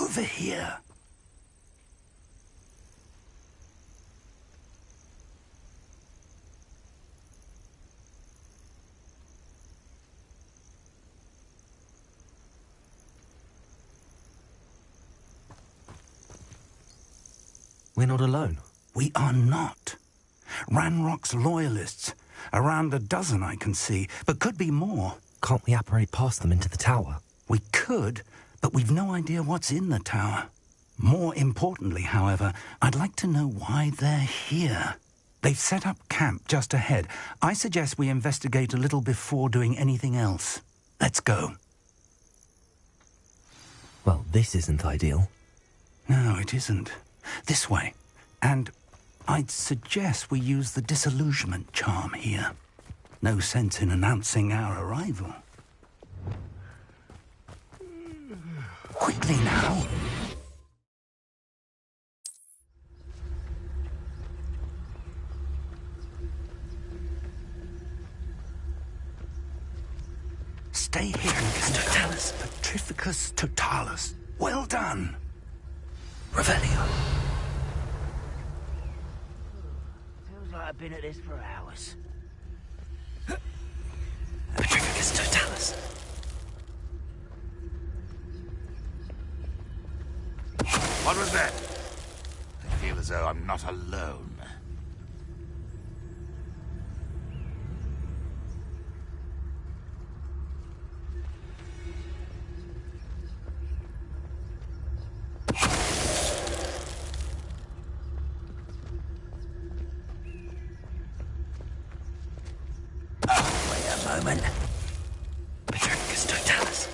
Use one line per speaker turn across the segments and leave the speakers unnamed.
over here.
We're not alone.
We are not. Ranrock's loyalists. Around a dozen I can see, but could be more.
Can't we apparate past them into the tower?
We could, but we've no idea what's in the tower. More importantly, however, I'd like to know why they're here. They've set up camp just ahead. I suggest we investigate a little before doing anything else. Let's go.
Well, this isn't ideal.
No, it isn't. This way. And I'd suggest we use the disillusionment charm here. No sense in announcing our arrival. Quickly now. Stay here and totalis, Petrificus totalis. Well done.
Revelio.
Feels like I've been at this for hours.
Petrificus totalis.
What was that? I feel as though I'm not alone.
Moment. Petrificus totalis.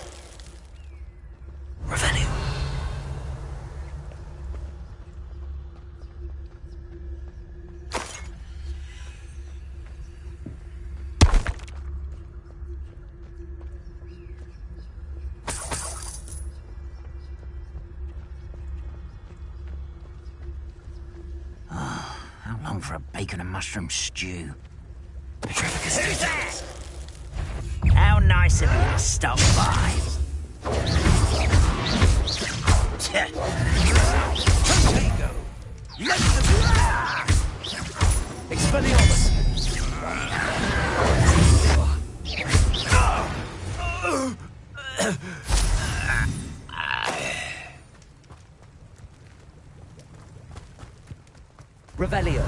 Revelio.
How long for a bacon and mushroom stew?
Petrificus totalis.
How nice of you to stop by.
Potato. Let them. Expelliarmus. Revelio.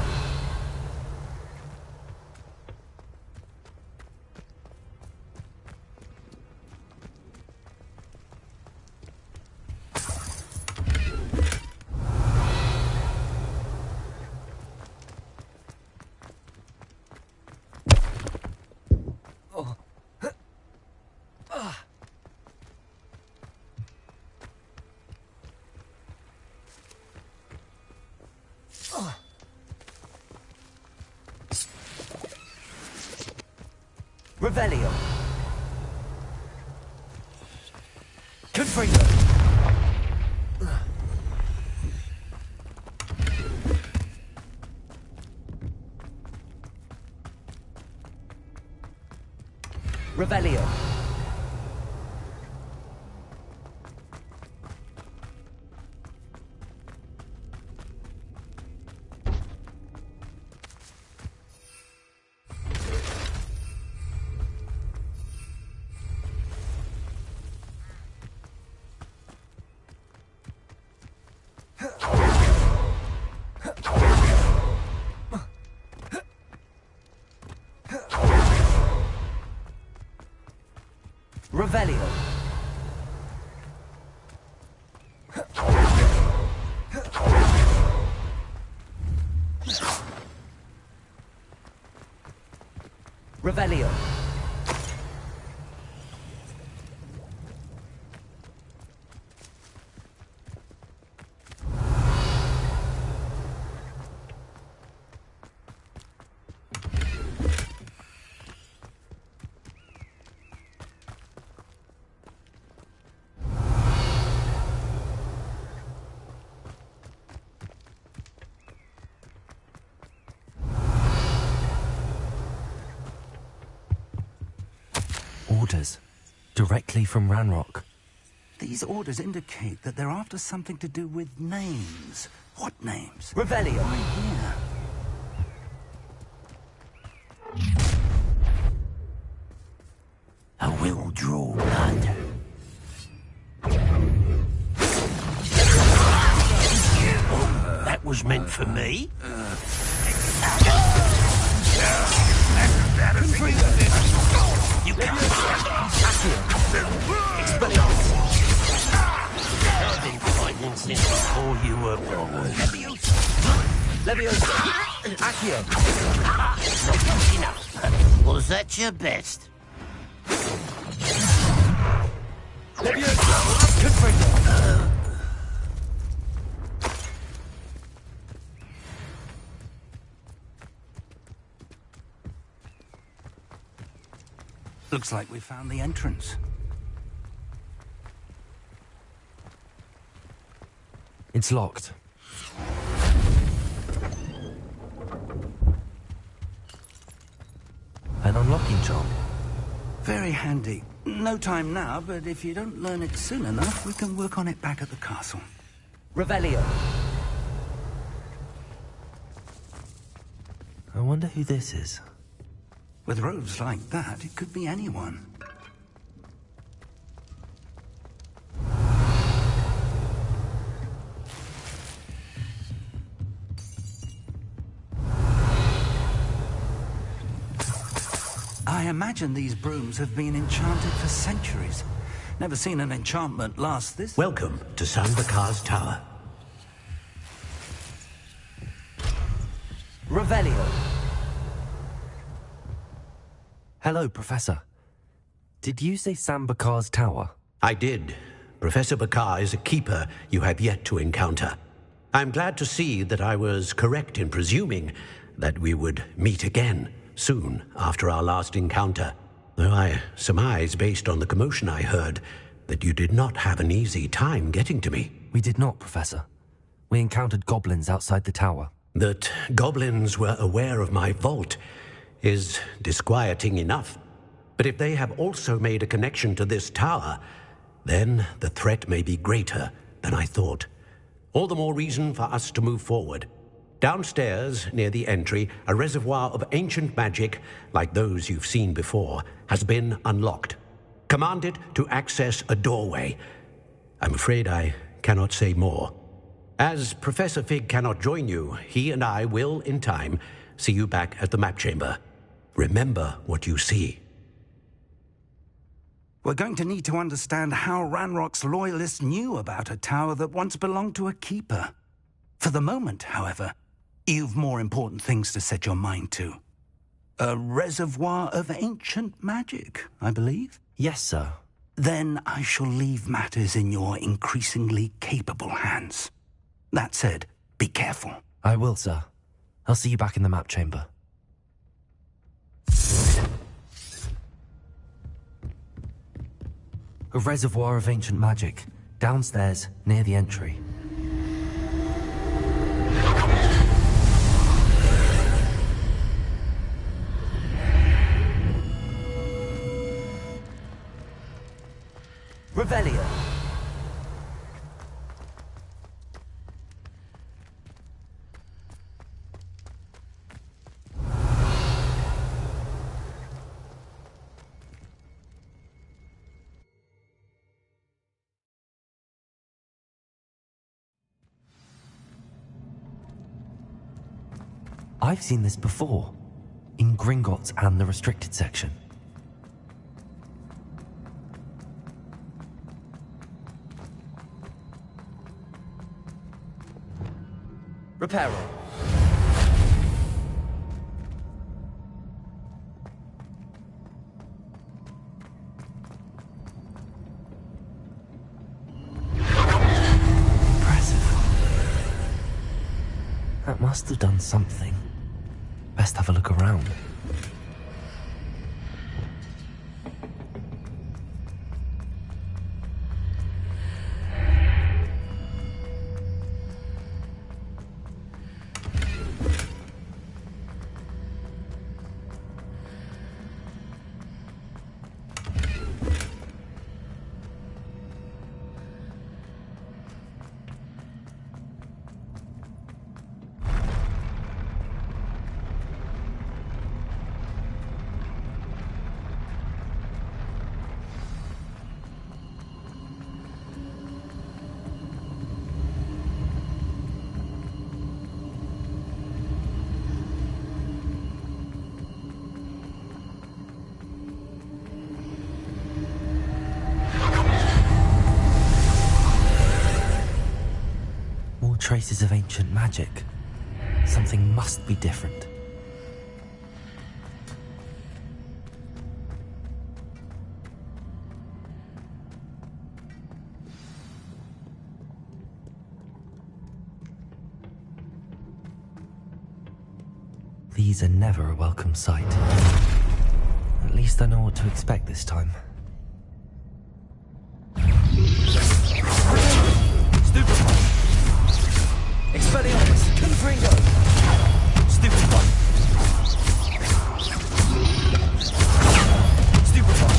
Revelio. Confringo. Revelio. Revelio. Revelio. Orders. Directly from Ranrock.
These orders indicate that they're after something to do with names. What names?
Revelio.
Right here.
I will draw blood. Oh, that was meant for me. You can't. I've been fighting since before you were born.
Leviosa. Accio.
Not good enough. Was that your best?
Leviosa. Confringo.
Looks like we found the entrance.
It's locked. An unlocking charm.
Very handy. No time now, but if you don't learn it soon enough, we can work on it back at the castle.
Revelio.
I wonder who this is.
With robes like that, it could be anyone. I imagine these brooms have been enchanted for centuries. Never seen an enchantment last this...
Welcome to Sambakar's Tower.
Revelio.
Hello, Professor. Did you say Sambakar's Tower?
I did. Professor Bakar is a keeper you have yet to encounter. I'm glad to see that I was correct in presuming that we would meet again soon after our last encounter, though I surmise, based on the commotion I heard, that you did not have an easy time getting to me.
We did not, Professor. We encountered goblins outside the tower.
That goblins were aware of my vault is disquieting enough. But if they have also made a connection to this tower, then the threat may be greater than I thought. All the more reason for us to move forward. Downstairs, near the entry, a reservoir of ancient magic, like those you've seen before, has been unlocked. Command it to access a doorway. I'm afraid I cannot say more. As Professor Fig cannot join you, he and I will, in time, see you back at the map chamber. Remember what you see.
We're going to need to understand how Ranrock's loyalists knew about a tower that once belonged to a keeper. For the moment, however, you've more important things to set your mind to. A reservoir of ancient magic, I believe?
Yes, sir.
Then I shall leave matters in your increasingly capable hands. That said, be careful.
I will, sir. I'll see you back in the map chamber. A reservoir of ancient magic, downstairs, near the entry.
Revelio.
I've seen this before, in Gringotts and the restricted section.
Reparo.
That must have done something. Best have a look around. traces of ancient magic. Something must be different. These are never a welcome sight. At least I know what to expect this time.
Stupefy! Expelliarmus! Confringo! Stupefy! Stupefy!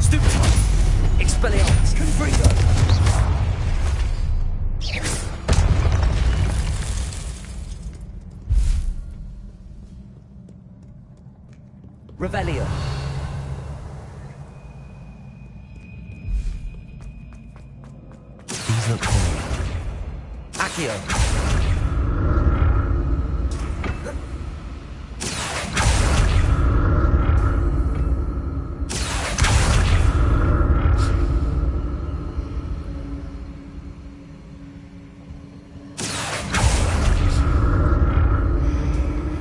Stupefy! Expelliarmus! Confringo! Revelio.
These look familiar.
Accio.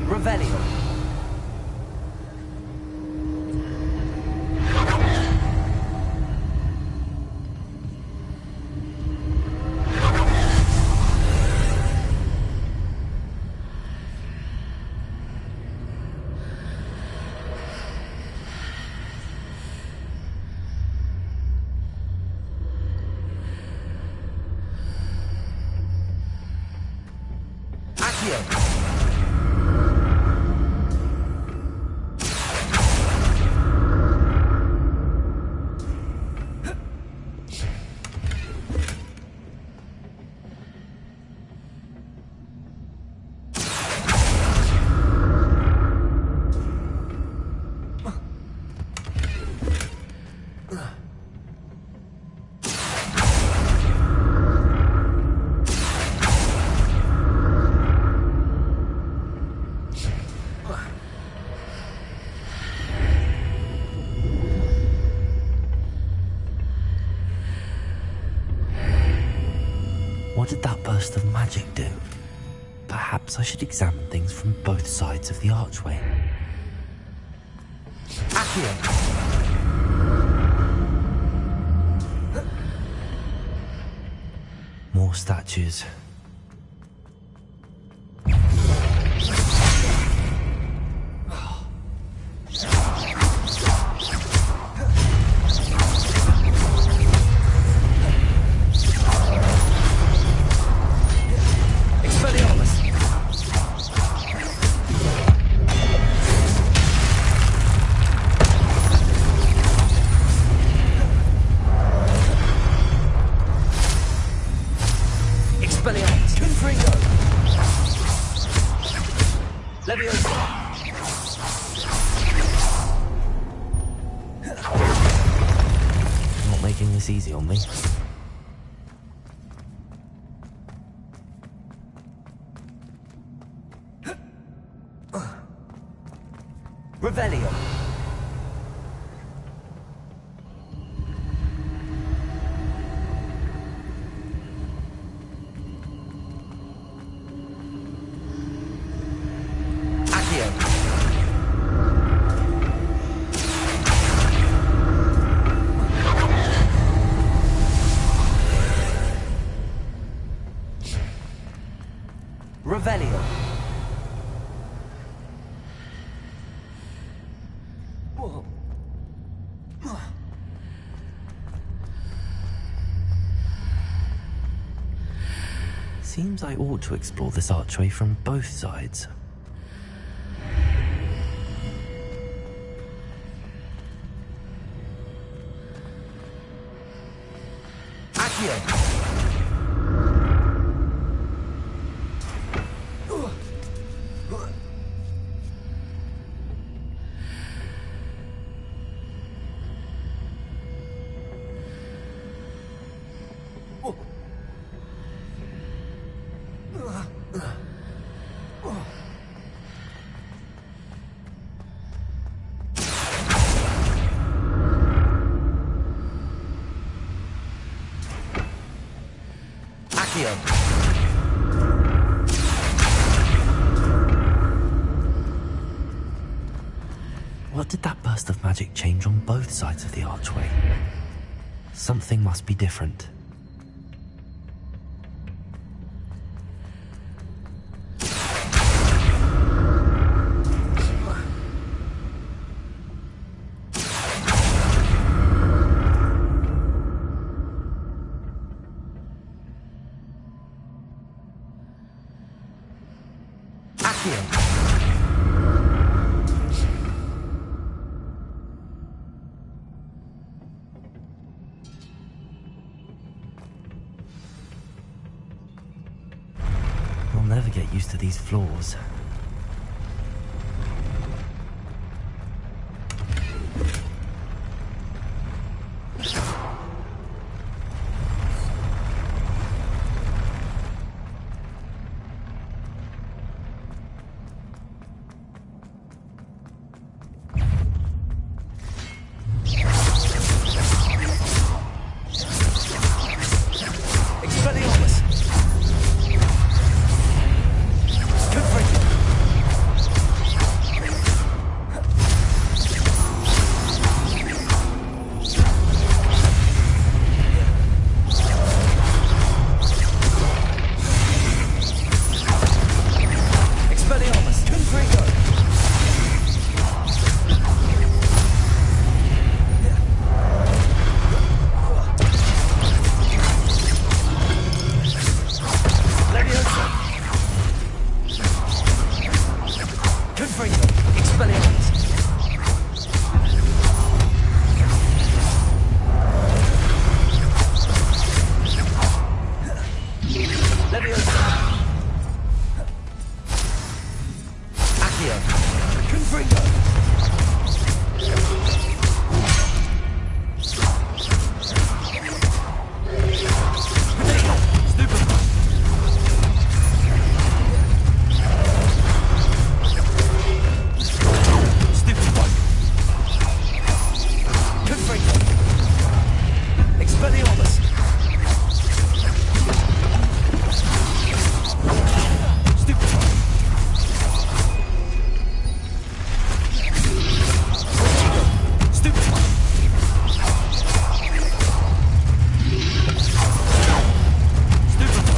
Revelio. Accio.
What did that burst of magic do? Perhaps I should examine things from both sides of the archway.
Accio.
More statues.
Expelliarmus. Expelliarmus. Confringo. Leviosa.
Not making this easy on me.
Revelio. Accio. Revelio.
Seems I ought to explore this archway from both sides.
Accio. Accio.
What did that burst of magic change on both sides of the archway? Something must be different.
Accio.
I'll never get used to these floors.
Expelliarmus. Confringo. Expelliarmus. Confringo. Leviosa. Confringo. Expelliarmus. Leviosa. Accio. Confringo. Stupefy. Stupefy. Confringo. Expelliarmus. Stupefy. Stupefy. Stupefy.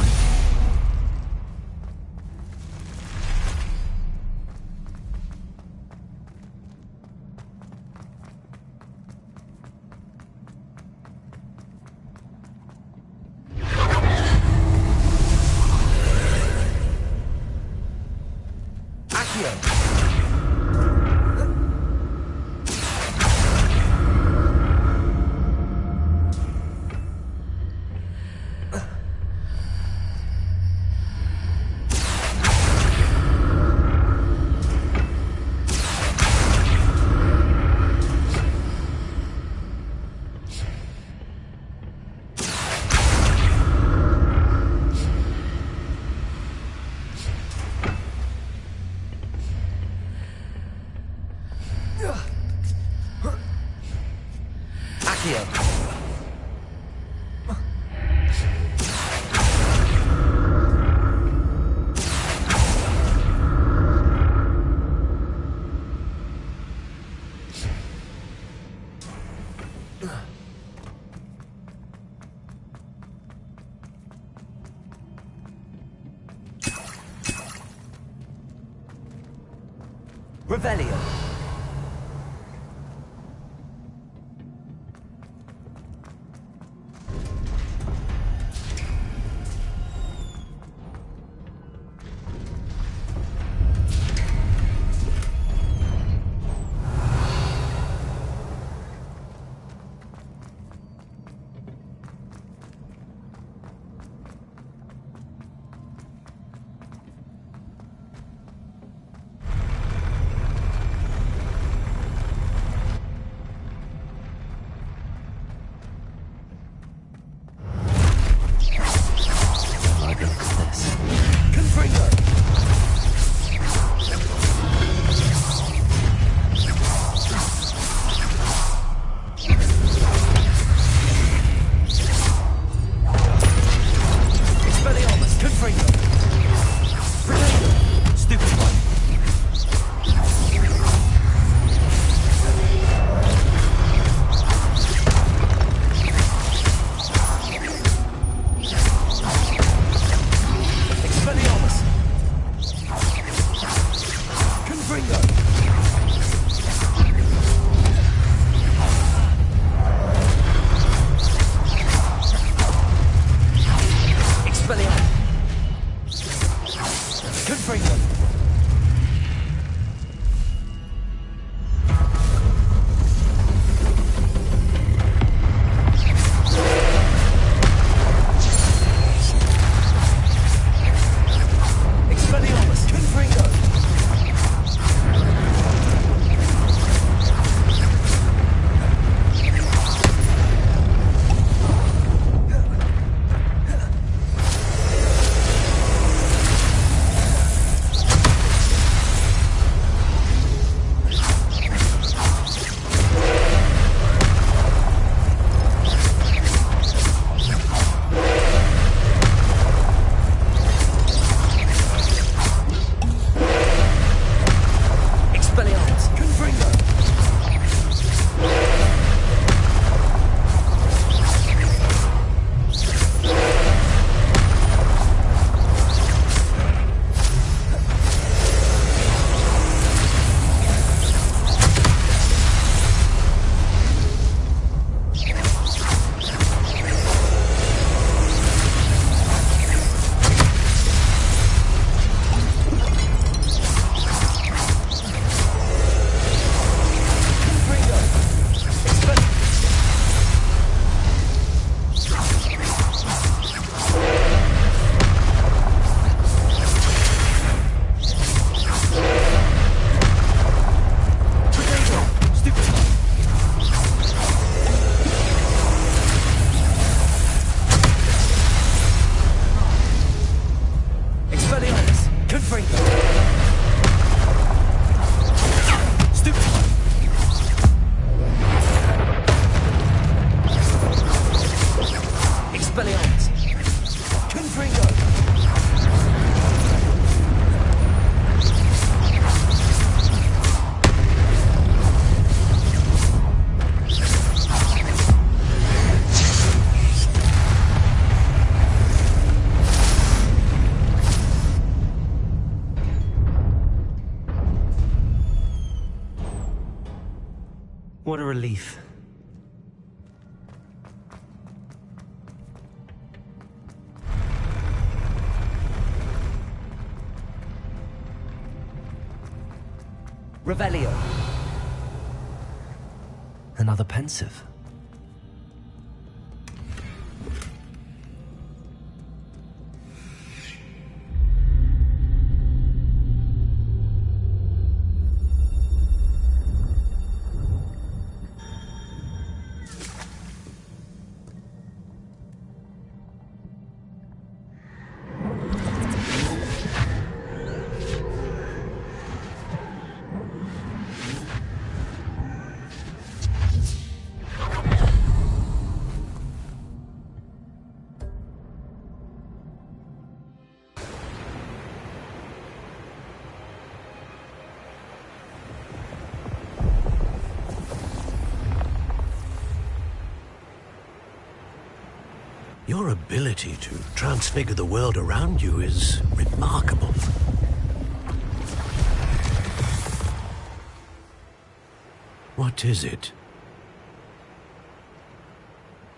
Accio. Accio. Revelio. Confringo. Expelliarmus. Confringo. Expelliarmus. Confringo. Expelliarmus. Confringo. Stupefy. Expelliarmus. Confringo.
What a relief.
Revelio.
Another pensive.
Your ability to transfigure the world around you is remarkable. What is it?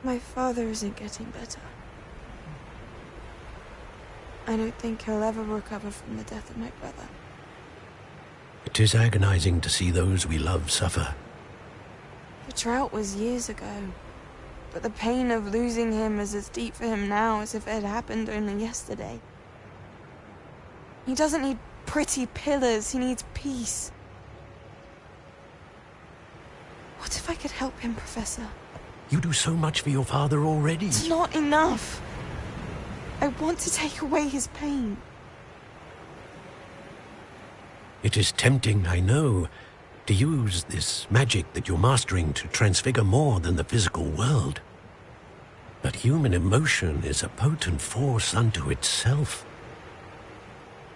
My father isn't getting better. I don't think he'll ever recover from the death of my brother.
It is agonizing to see those we love suffer.
The drought was years ago, but the pain of losing him is as deep for him now as if it had happened only yesterday. He doesn't need pretty pillars, he needs peace. What if I could help him, Professor?
You do so much for your father already.
It's not enough. I want to take away his pain.
It is tempting, I know, to use this magic that you're mastering to transfigure more than the physical world. But human emotion is a potent force unto itself.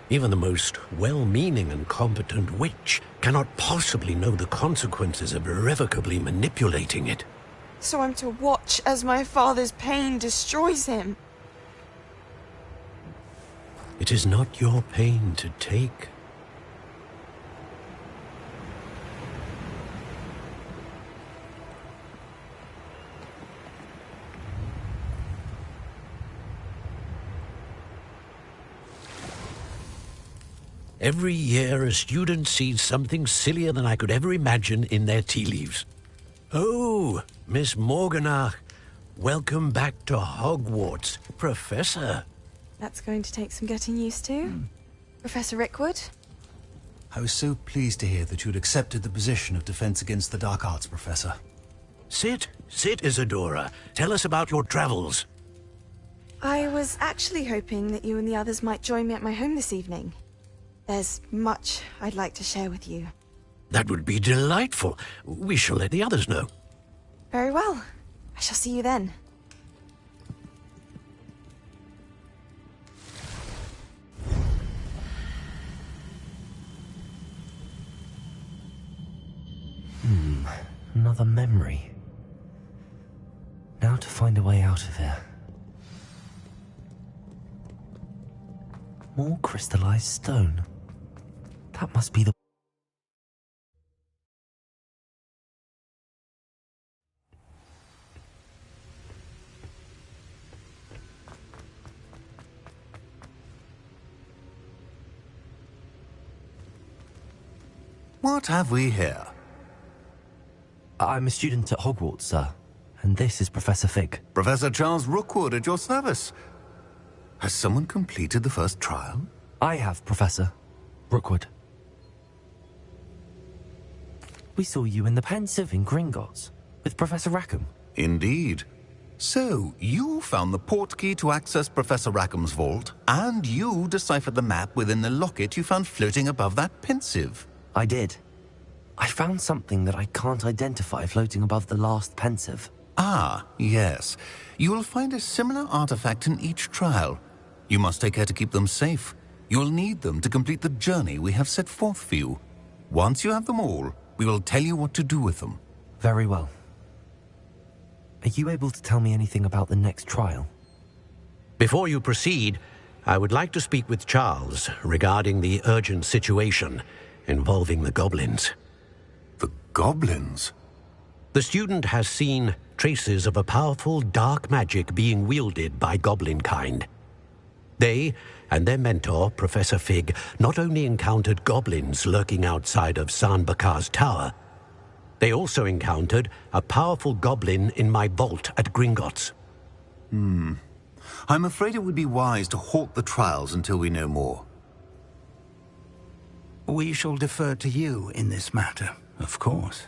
Even the most well-meaning and competent witch cannot possibly know the consequences of irrevocably manipulating it.
So I'm to watch as my father's pain destroys him.
It is not your pain to take. Every year, a student sees something sillier than I could ever imagine in their tea leaves. Oh, Miss Morganach, welcome back to Hogwarts, Professor.
That's going to take some getting used to. Professor Rickwood?
I was so pleased to hear that you'd accepted the position of Defense Against the Dark Arts, Professor.
Sit, Isadora. Tell us about your travels.
I was actually hoping that you and the others might join me at my home this evening. There's much I'd like to share with you.
That would be delightful. We shall let the others know.
Very well. I shall see you then.
Another memory. Now to find a way out of here. More crystallized stone. That must be the...
What have we here?
I'm a student at Hogwarts, sir. And this is Professor Fig.
Professor Charles Rookwood at your service. Has someone completed the first trial?
I have, Professor Rookwood. We saw you in the Pensive in Gringotts with Professor Rackham.
Indeed. So, you found the portkey to access Professor Rackham's vault, and you deciphered the map within the locket you found floating above that Pensive.
I did. I found something that I can't identify floating above the last Pensive.
Ah, yes. You will find a similar artifact in each trial. You must take care to keep them safe. You'll need them to complete the journey we have set forth for you. Once you have them all, we will tell you what to do with them.
Very well. Are you able to tell me anything about the next trial?
Before you proceed, I would like to speak with Charles regarding the urgent situation involving the goblins.
The goblins?
The student has seen traces of a powerful dark magic being wielded by goblin kind. They and their mentor, Professor Fig, not only encountered goblins lurking outside of San Bakar's tower, they also encountered a powerful goblin in my vault at Gringotts.
I'm afraid it would be wise to halt the trials until we know more.
We shall defer to you in this matter, of course.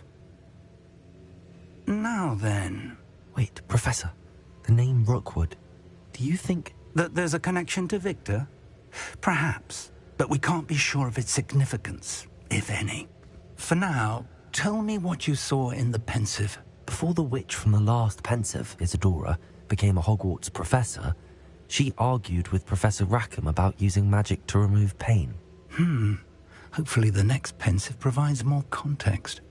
Now then...
Wait, Professor. The name Rookwood. Do you think...
that there's a connection to Victor? Perhaps, but we can't be sure of its significance, if any. For now, tell me what you saw in the Pensive.
Before the witch from the last Pensive, Isadora, became a Hogwarts professor, she argued with Professor Rackham about using magic to remove pain.
Hopefully the next Pensive provides more context.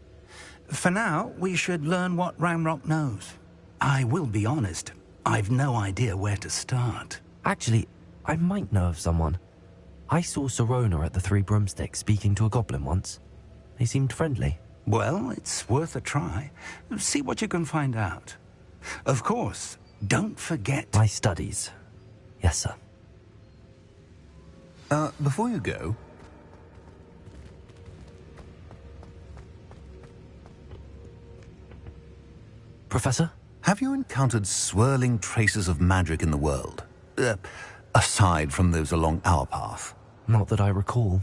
For now, we should learn what Ranrock knows. I will be honest, I've no idea where to start.
Actually, I might know of someone. I saw Serona at the Three Broomsticks speaking to a goblin once. They seemed friendly.
Well, it's worth a try. See what you can find out. Of course, don't forget...
My studies. Yes, sir.
Before you go...
Professor?
Have you encountered swirling traces of magic in the world? Aside from those along our path?
Not that I recall.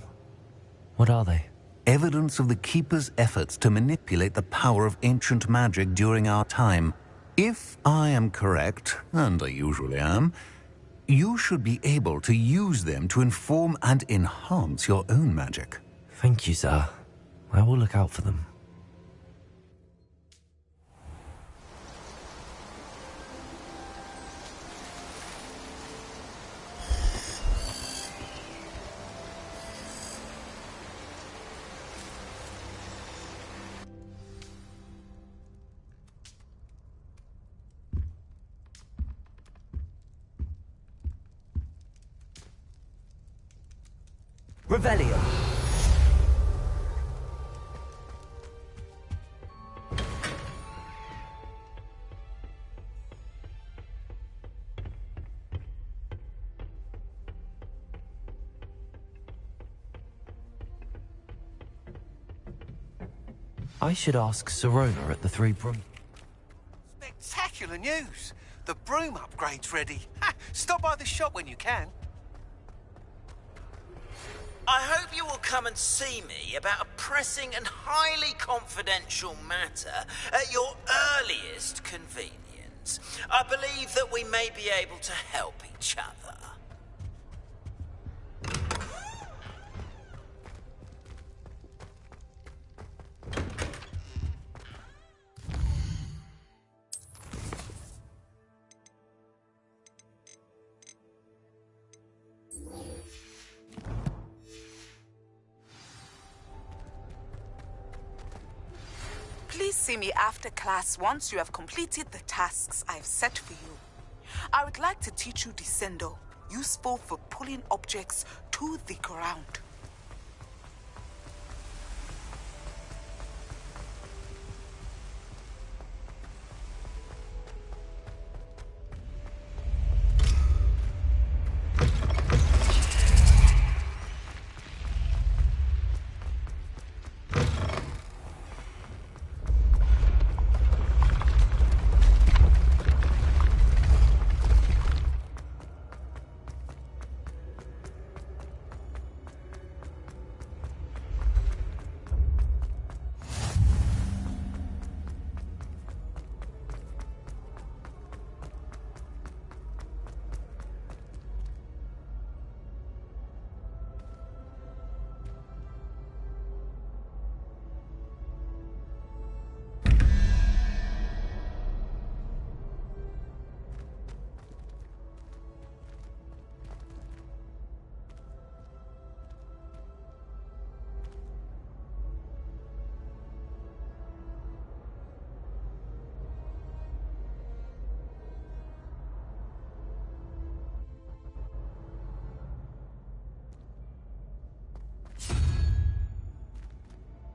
What are they?
Evidence of the Keeper's efforts to manipulate the power of ancient magic during our time. If I am correct, and I usually am, you should be able to use them to inform and enhance your own magic.
Thank you, sir. I will look out for them.
Revelio.
I should ask Sirona at the Three Broom.
Spectacular news! The broom upgrade's ready. Ha! Stop by the shop when you can.
I hope you will come and see me about a pressing and highly confidential matter at your earliest convenience. I believe that we may be able to help each other.
Please see me after class once you have completed the tasks I've set for you. I would like to teach you Descendo, useful for pulling objects to the ground.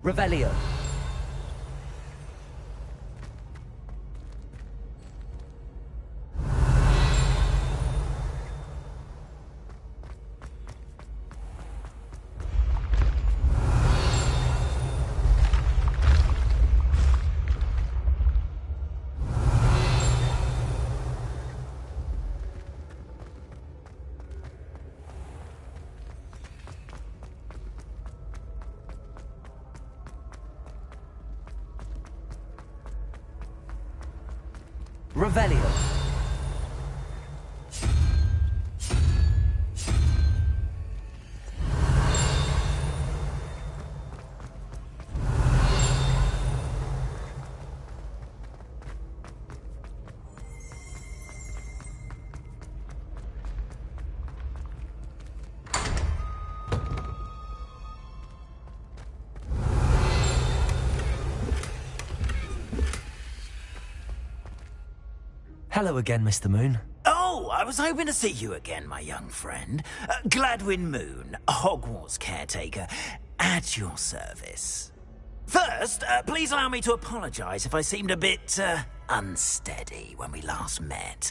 Revelio. Revelio.
Hello again, Mr. Moon.
Oh, I was hoping to see you again, my young friend. Gladwin Moon, Hogwarts caretaker, at your service. First, please allow me to apologize if I seemed a bit, unsteady when we last met.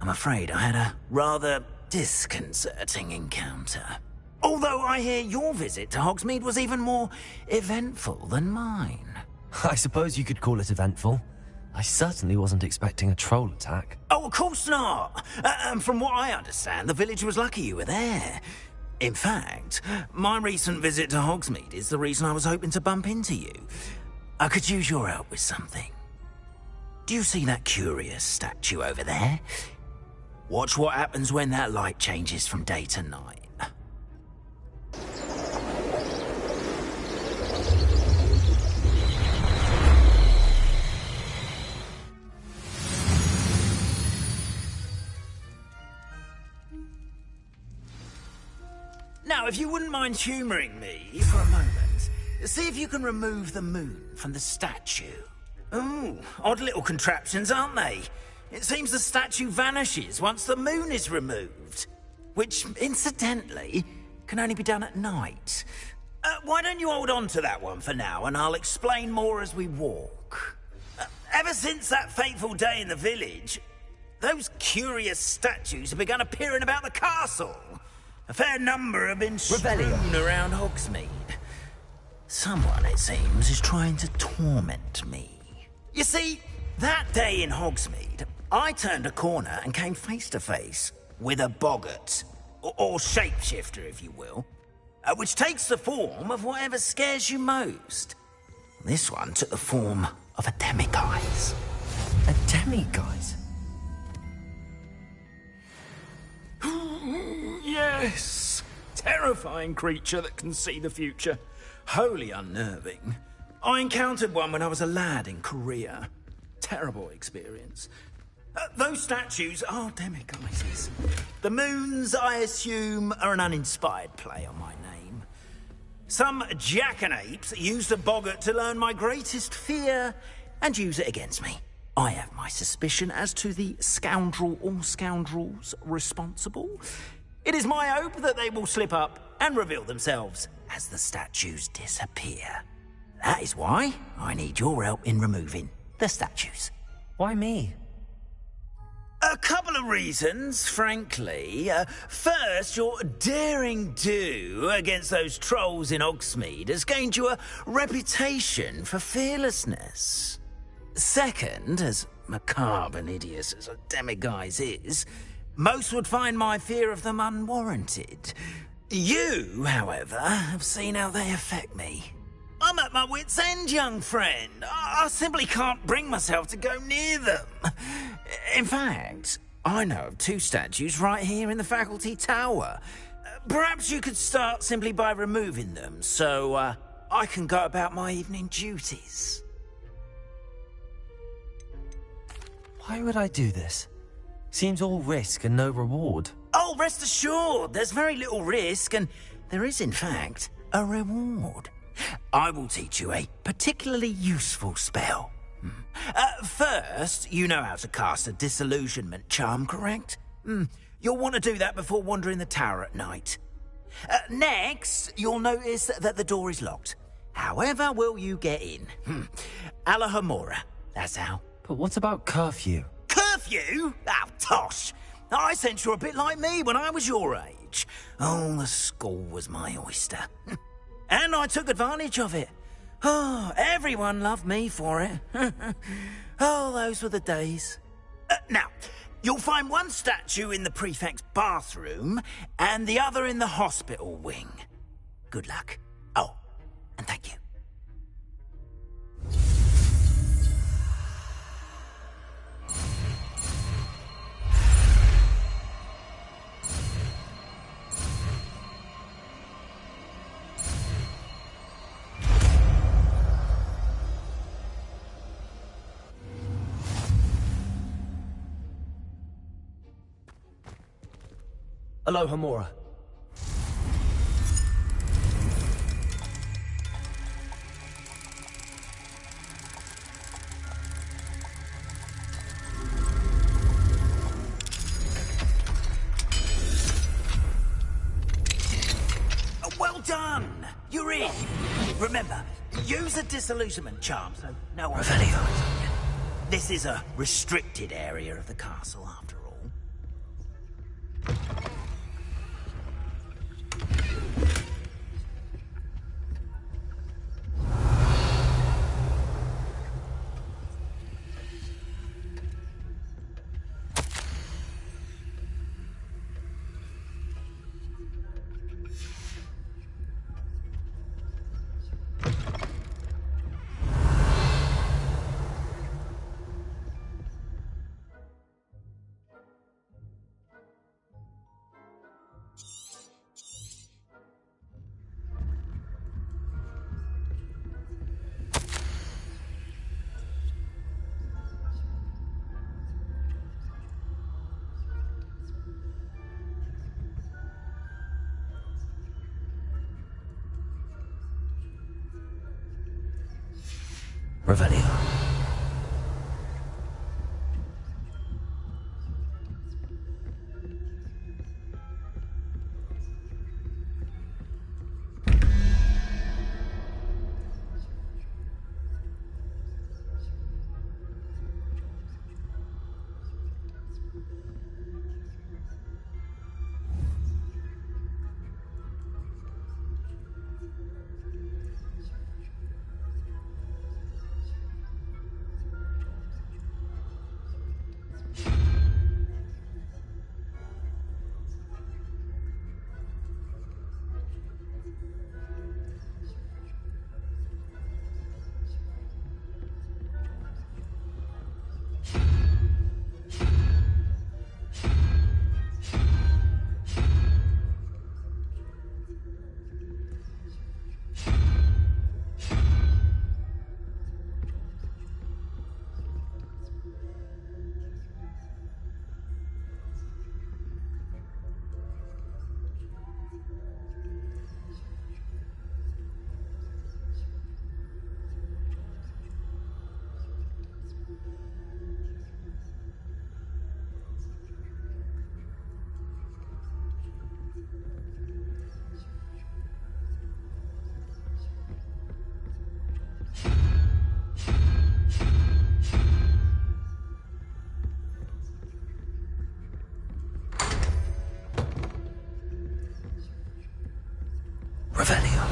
I'm afraid I had a rather disconcerting encounter. Although I hear your visit to Hogsmeade was even more eventful than mine.
I suppose you could call it eventful. I certainly wasn't expecting a troll attack.
Oh, of course not. From what I understand, the village was lucky you were there. In fact, my recent visit to Hogsmeade is the reason I was hoping to bump into you. I could use your help with something. Do you see that curious statue over there? Watch what happens when that light changes from day to night. Now, if you wouldn't mind humouring me for a moment, see if you can remove the moon from the statue. Ooh, odd little contraptions, aren't they? It seems the statue vanishes once the moon is removed. Which, incidentally, can only be done at night. Why don't you hold on to that one for now, and I'll explain more as we walk. Ever since that fateful day in the village, those curious statues have begun appearing about the castle. A fair number have been strewn around Hogsmeade. Someone, it seems, is trying to torment me. You see, that day in Hogsmeade, I turned a corner and came face to face with a boggart, or shapeshifter, if you will, which takes the form of whatever scares you most. This one took the form of a demiguise.
A demiguise?
Yes! Terrifying creature that can see the future. Wholly unnerving. I encountered one when I was a lad in Korea. Terrible experience. Those statues are demiguises. The moons, I assume, are an uninspired play on my name. Some jackanapes used a boggart to learn my greatest fear and use it against me. I have my suspicion as to the scoundrel or scoundrels responsible. It is my hope that they will slip up and reveal themselves as the statues disappear. That is why I need your help in removing the statues.
Why me?
A couple of reasons, frankly. First, your daring do against those trolls in Hogsmeade has gained you a reputation for fearlessness. Second, as macabre and hideous as a demiguise is, most would find my fear of them unwarranted. You, however, have seen how they affect me. I'm at my wit's end, young friend. I simply can't bring myself to go near them. In fact, I know of 2 statues right here in the faculty tower. Perhaps you could start simply by removing them, so I can go about my evening duties.
Why would I do this? Seems all risk and no reward.
Oh, rest assured, there's very little risk, and there is, in fact, a reward. I will teach you a particularly useful spell. First, you know how to cast a disillusionment charm, correct? You'll want to do that before wandering the tower at night. Next, you'll notice that the door is locked. However will you get in? Alahamora, that's how.
But what about curfew?
Curfew? Oh, tosh! I sense you're a bit like me when I was your age. Oh, the school was my oyster. And I took advantage of it. Oh, everyone loved me for it. Oh, those were the days. Now, you'll find one statue in the prefect's bathroom and the other in the hospital wing. Good luck. Oh, and thank you.
Aloha Mora.
Well done! You're in! Remember, use a disillusionment charm so no one... This is a restricted area of the castle, after all.
Revelio. Revelio.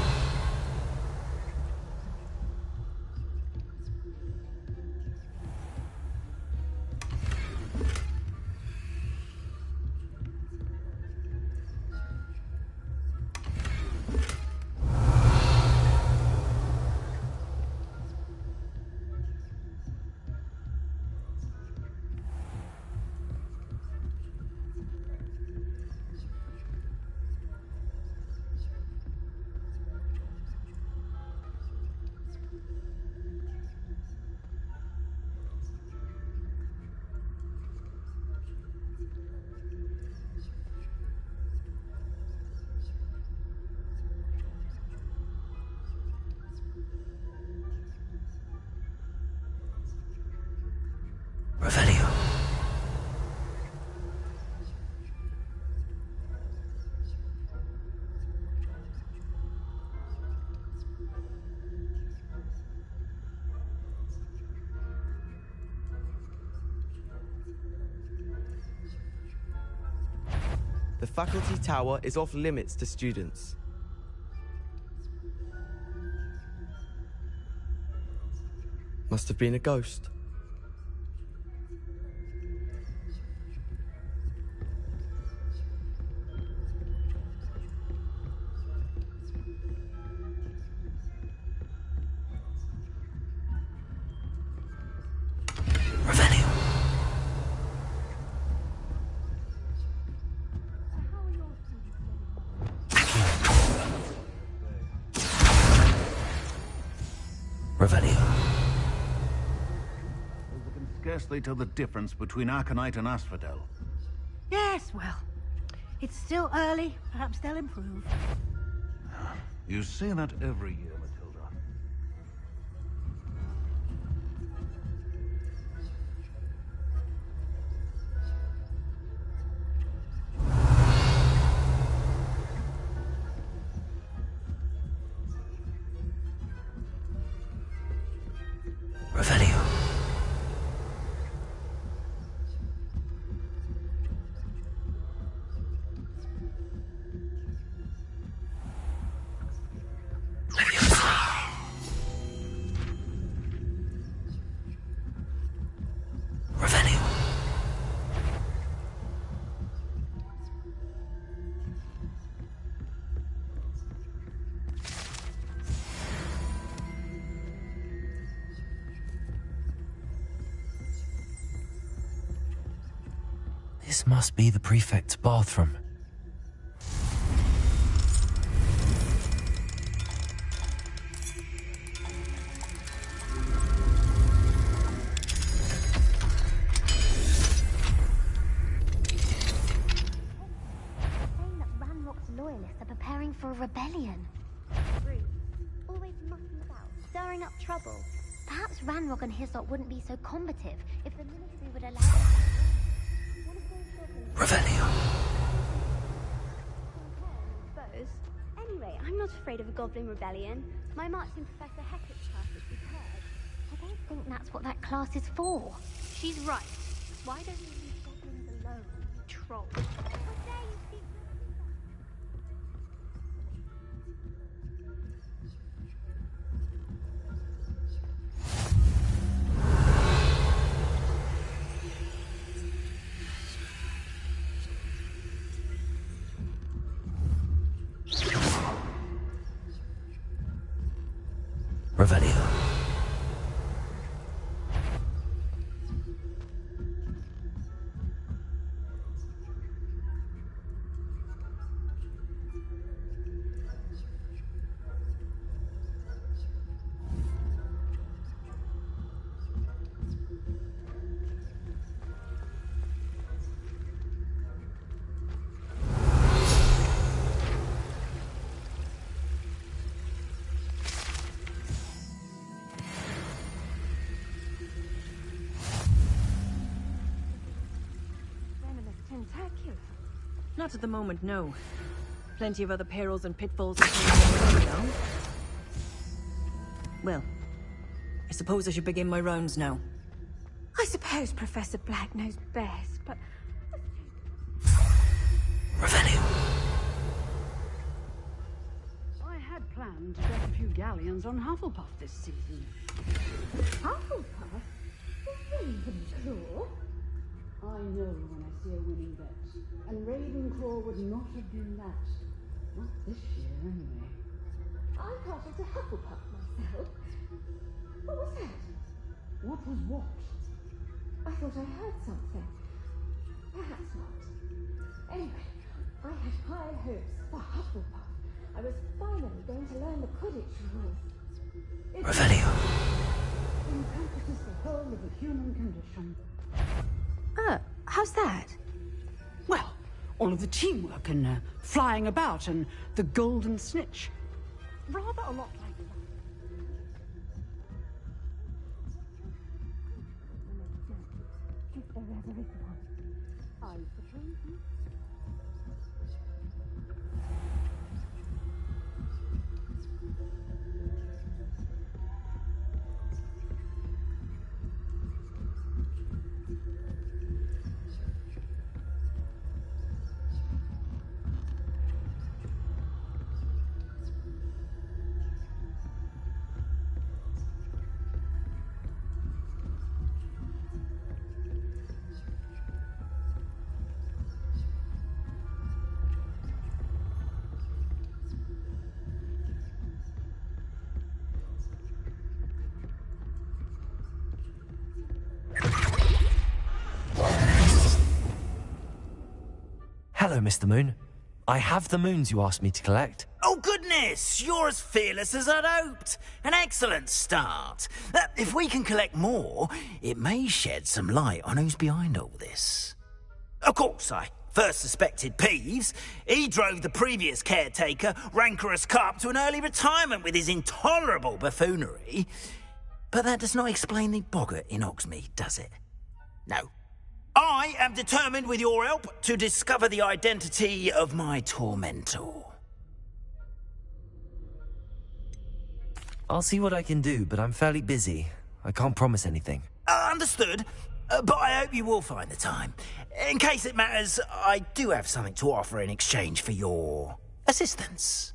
Revelio.
The faculty tower is off limits to students. Must have been a ghost.
Revelio.
We can scarcely tell the difference between Arcanite and Asphodel.
Yes, well, it's still early. Perhaps they'll improve.
You say that every year, Matilda.
Revelio. Revelio. This must be the prefect's bathroom.
Saying that Ranrock's loyalists are preparing for a rebellion. Rude. Always mucking about, stirring up trouble. Perhaps Ranrock and his lot wouldn't be so combative if the military would allow them to. One of those goblins.
Revelio.
Suppose. Anyway, I'm not afraid of a goblin rebellion. My marching Professor Hecat's class is prepared.
I don't think that's what that class is for.
She's right. Why don't you leave goblins alone, troll? How dare you speak?
Revelio.
Tentacular. Not at the moment, no. Plenty of other perils and pitfalls now. Well, I suppose I should begin my rounds now.
I suppose Professor Black knows best, but...
Revelio.
I had
plan to get a few galleons on Hufflepuff this season.
Hufflepuff? Ravenclaw?
I know when I see a winning bet, and Ravenclaw would not have been that. Not this year, anyway.
I'm partial to Hufflepuff myself. What was that?
What was what?
I thought I heard something. Perhaps not. Anyway, I had high hopes for Hufflepuff. I was finally going to learn the Quidditch rules.
Revelio.
Encompasses the whole of the human condition.
How's that?
Well, all of the teamwork and flying about and the golden snitch. Rather a lot like that.
If there ever is one.
Eyes the train, huh?
Hello, Mr. Moon. I have the moons you asked me to collect.
Oh, goodness! You're as fearless as I'd hoped. An excellent start. If we can collect more, it may shed some light on who's behind all this. Of course, I first suspected Peeves. He drove the previous caretaker, Rancorous Carp, to an early retirement with his intolerable buffoonery. But that does not explain the boggart in Hogsmeade, does it? No. I am determined, with your help, to discover the identity of my tormentor.
I'll see what I can do, but I'm fairly busy. I can't promise anything.
Understood, but I hope you will find the time. In case it matters, I do have something to offer in exchange for your assistance.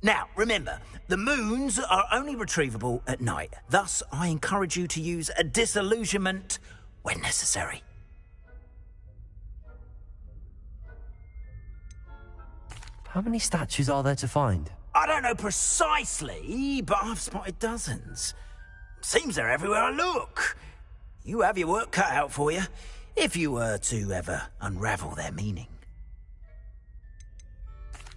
Now, remember, the moons are only retrievable at night. Thus, I encourage you to use a disillusionment when necessary.
How many statues are there to find?
I don't know precisely, but I've spotted dozens. Seems they're everywhere I look. You have your work cut out for you, if you were to ever unravel their meaning.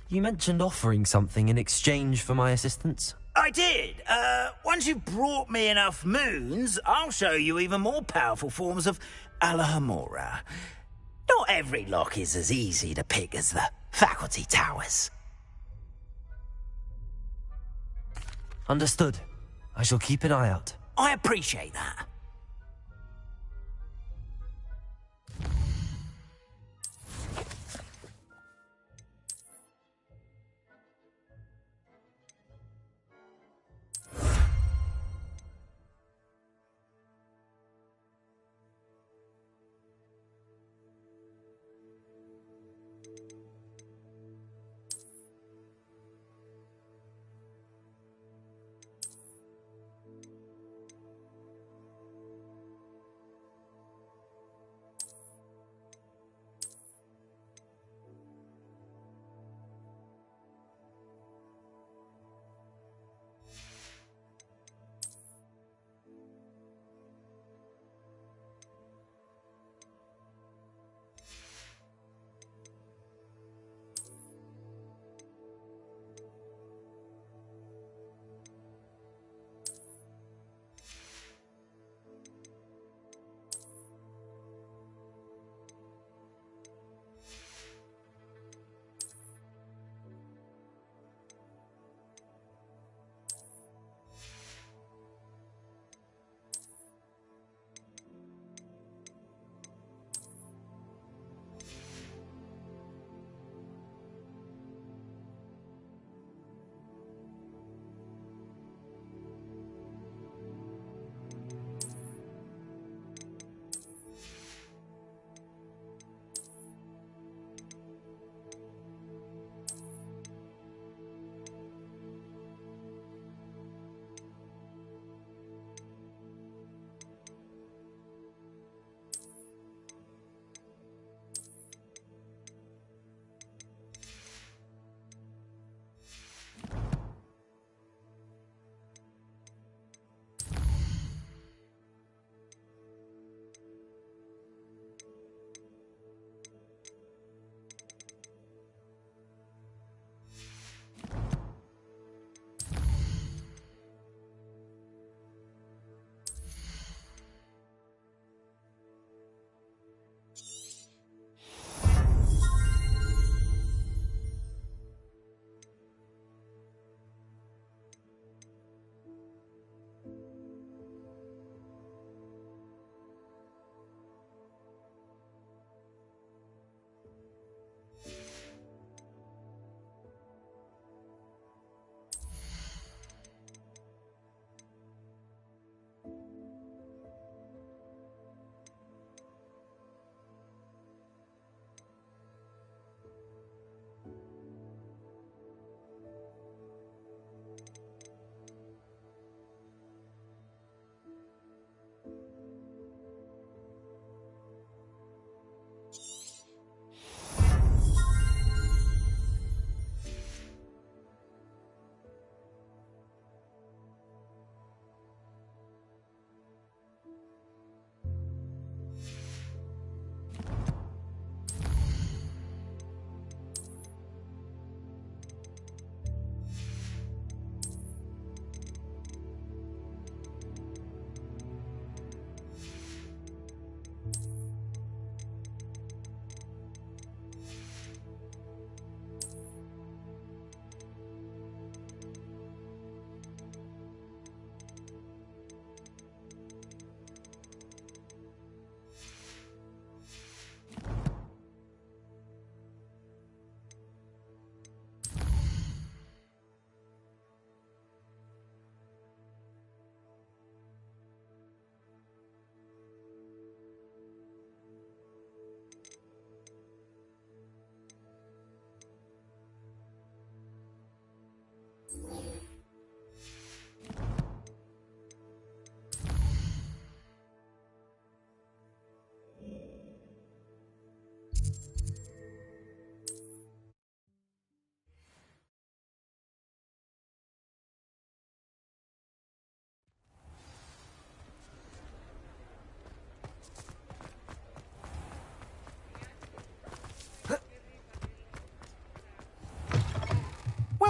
You mentioned offering something in exchange for my assistance?
I did. Once you've brought me enough moons, I'll show you even more powerful forms of Alohomora. Not every lock is as easy to pick as the faculty towers.
Understood. I shall keep an eye out.
I appreciate that.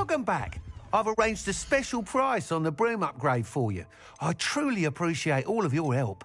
Welcome back. I've arranged a special price on the broom upgrade for you. I truly appreciate all of your help.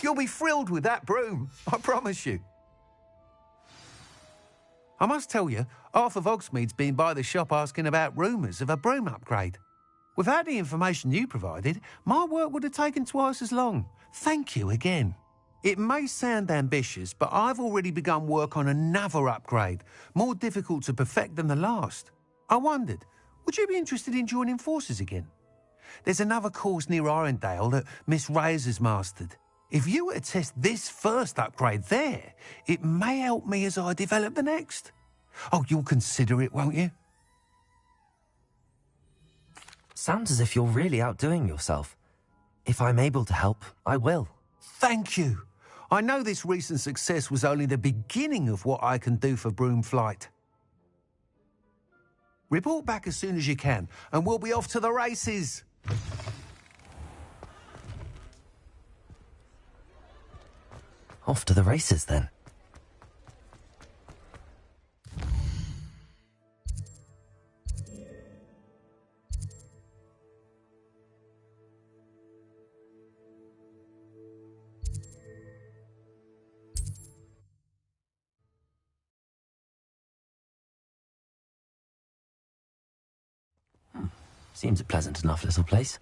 You'll be thrilled with that broom, I promise you. I must tell you, half of Hogsmeade's been by the shop asking about rumours of a broom upgrade. Without the information you provided, my work would have taken twice as long. Thank you again. It may sound ambitious, but I've already begun work on another upgrade, more difficult to perfect than the last. I wondered, would you be interested in joining forces again? There's another course near Arendelle that Miss Reyes has mastered. If you were to test this first upgrade there, it may help me as I develop the next. Oh, you'll consider it, won't you?
Sounds as if you're really outdoing yourself. If I'm able to help, I will.
Thank you. I know this recent success was only the beginning of what I can do for Broomflight. Report back as soon as you can, and we'll be off to the races.
Off to the races, then. Seems a pleasant enough little place.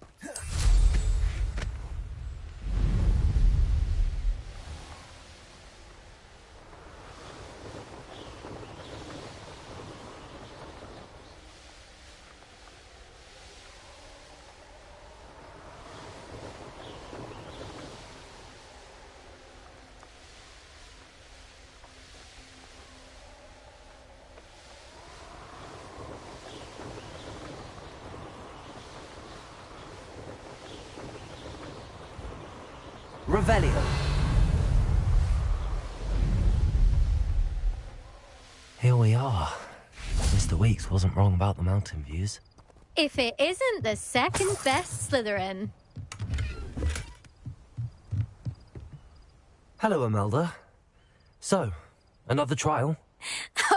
Revelio. Here we are. Mr. Weeks wasn't wrong about the mountain views.
If it isn't the second best Slytherin.
Hello, Imelda. So, another trial?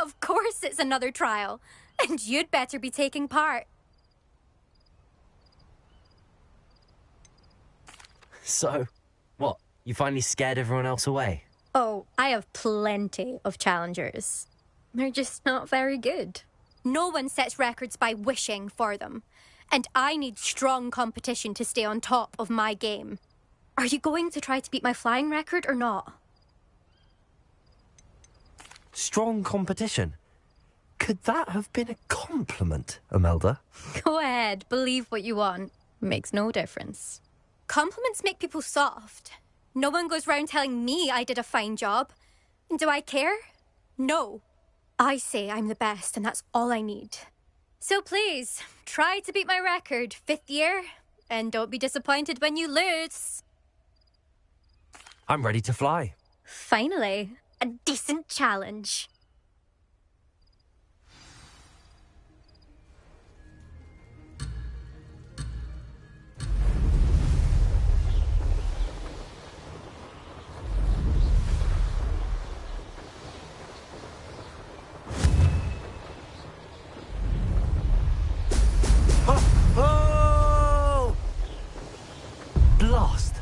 Of course it's another trial. And you'd better be taking part.
So, what? You finally scared everyone else away?
Oh, I have plenty of challengers. They're just not very good. No one sets records by wishing for them. And I need strong competition to stay on top of my game. Are you going to try to beat my flying record or not?
Strong competition? Could that have been a compliment, Imelda?
Go ahead, believe what you want. Makes no difference. Compliments make people soft. No one goes round telling me I did a fine job. And do I care? No. I say I'm the best, and that's all I need. So please, try to beat my record, 5th year, and don't be disappointed when you lose.
I'm ready to fly.
Finally, a decent challenge.
Oh! Blast!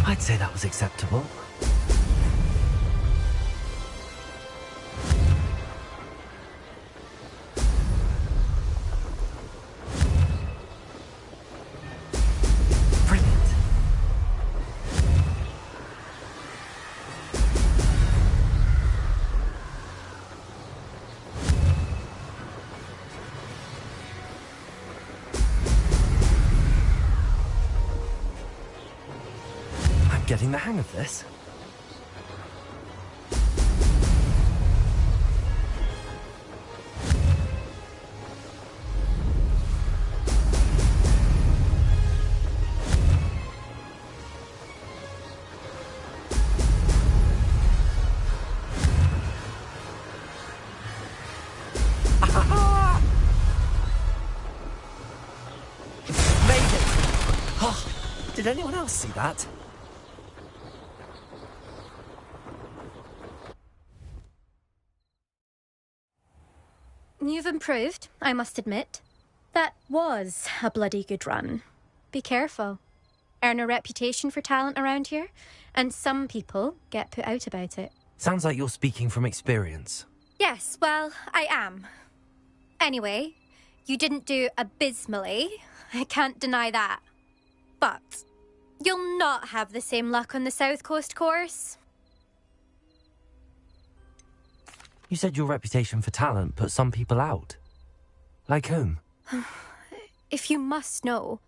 I'd say that was acceptable. Getting the hang of this. Made it! Oh, did anyone else see that?
You've improved, I must admit. That was a bloody good run. Be careful. Earn a reputation for talent around here, and some people get put out about it.
Sounds like you're speaking from experience.
Yes, well, I am. Anyway, you didn't do abysmally. I can't deny that. But you'll not have the same luck on the South Coast course.
You said your reputation for talent put some people out. Like whom?
If you must know,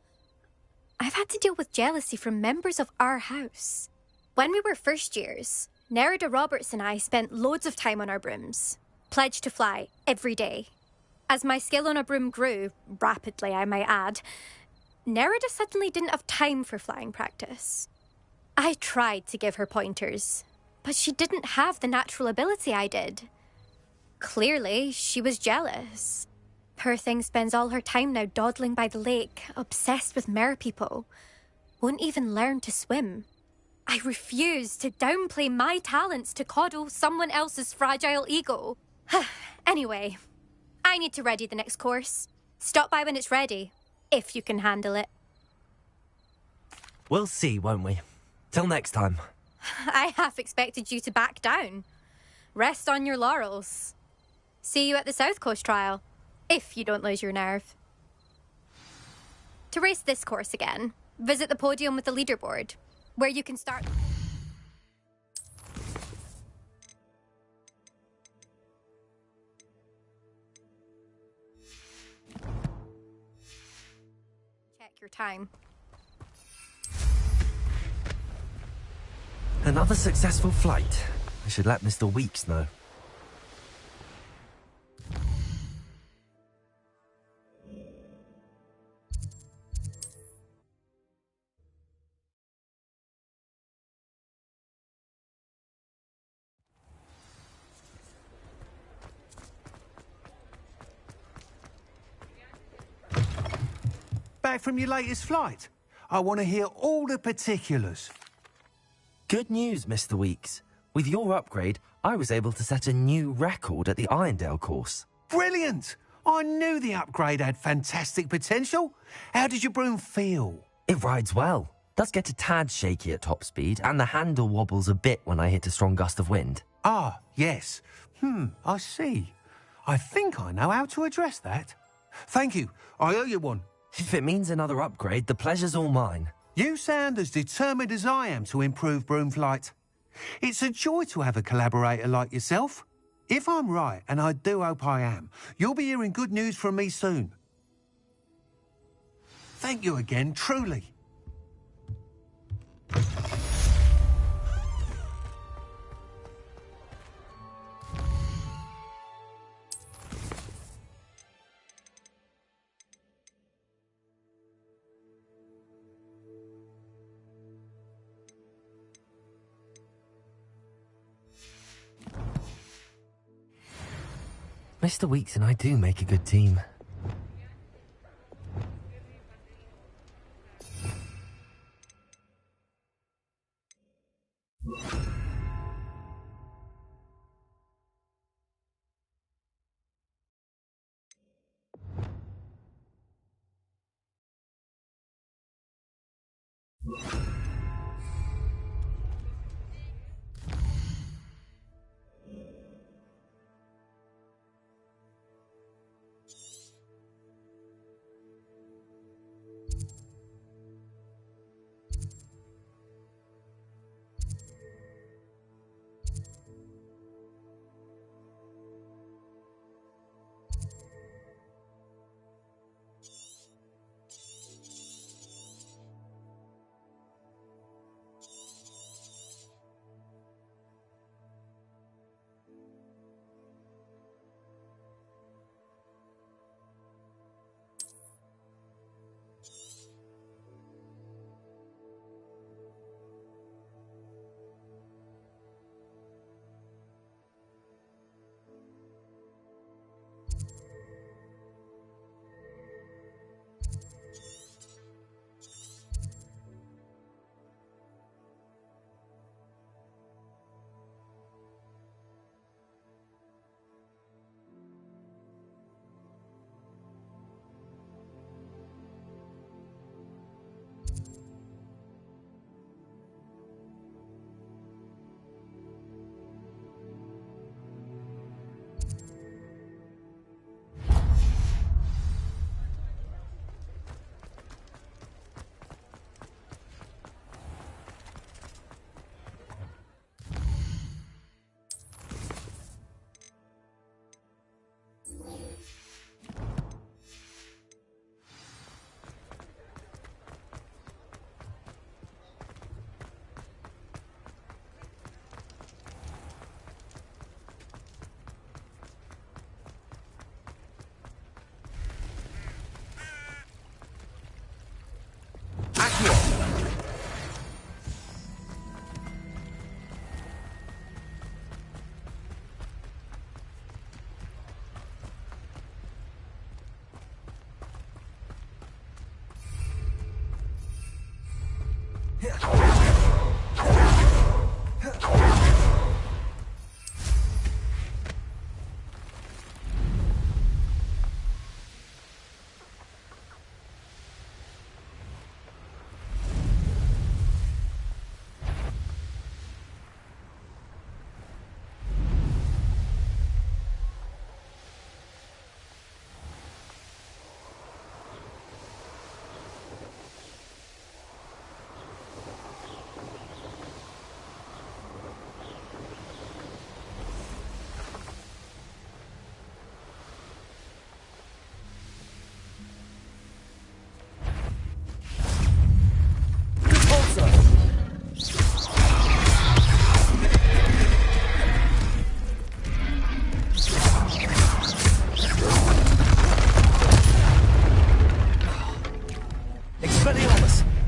I've had to deal with jealousy from members of our house. When we were first years, Nerida Roberts and I spent loads of time on our brooms, pledged to fly every day. As my skill on a broom grew, rapidly I might add, Nerida suddenly didn't have time for flying practice. I tried to give her pointers, but she didn't have the natural ability I did. Clearly, she was jealous. Poor thing spends all her time now dawdling by the lake, obsessed with merpeople. Won't even learn to swim. I refuse to downplay my talents to coddle someone else's fragile ego. Anyway, I need to ready the next course. Stop by when it's ready, if you can handle it.
We'll see, won't we? Till next time.
I half expected you to back down. Rest on your laurels. See you at the South Coast trial, if you don't lose your nerve. To race this course again, visit the podium with the leaderboard, where you can start... Check your time.
Another successful flight. I should let Mr. Weeks know.
Back from your latest flight? I want to hear all the particulars.
Good news, Mr. Weeks. With your upgrade, I was able to set a new record at the Irondale course.
Brilliant! I knew the upgrade had fantastic potential. How did your broom feel?
It rides well. Does get a tad shaky at top speed, and the handle wobbles a bit when I hit a strong gust of wind.
Ah, yes. I see. I think I know how to address that. Thank you. I owe you one.
If it means another upgrade, the pleasure's all mine.
You sound as determined as I am to improve broom flight. It's a joy to have a collaborator like yourself. If I'm right, and I do hope I am, you'll be hearing good news from me soon. Thank you again, truly.
Mr. Weeks and I do make a good team.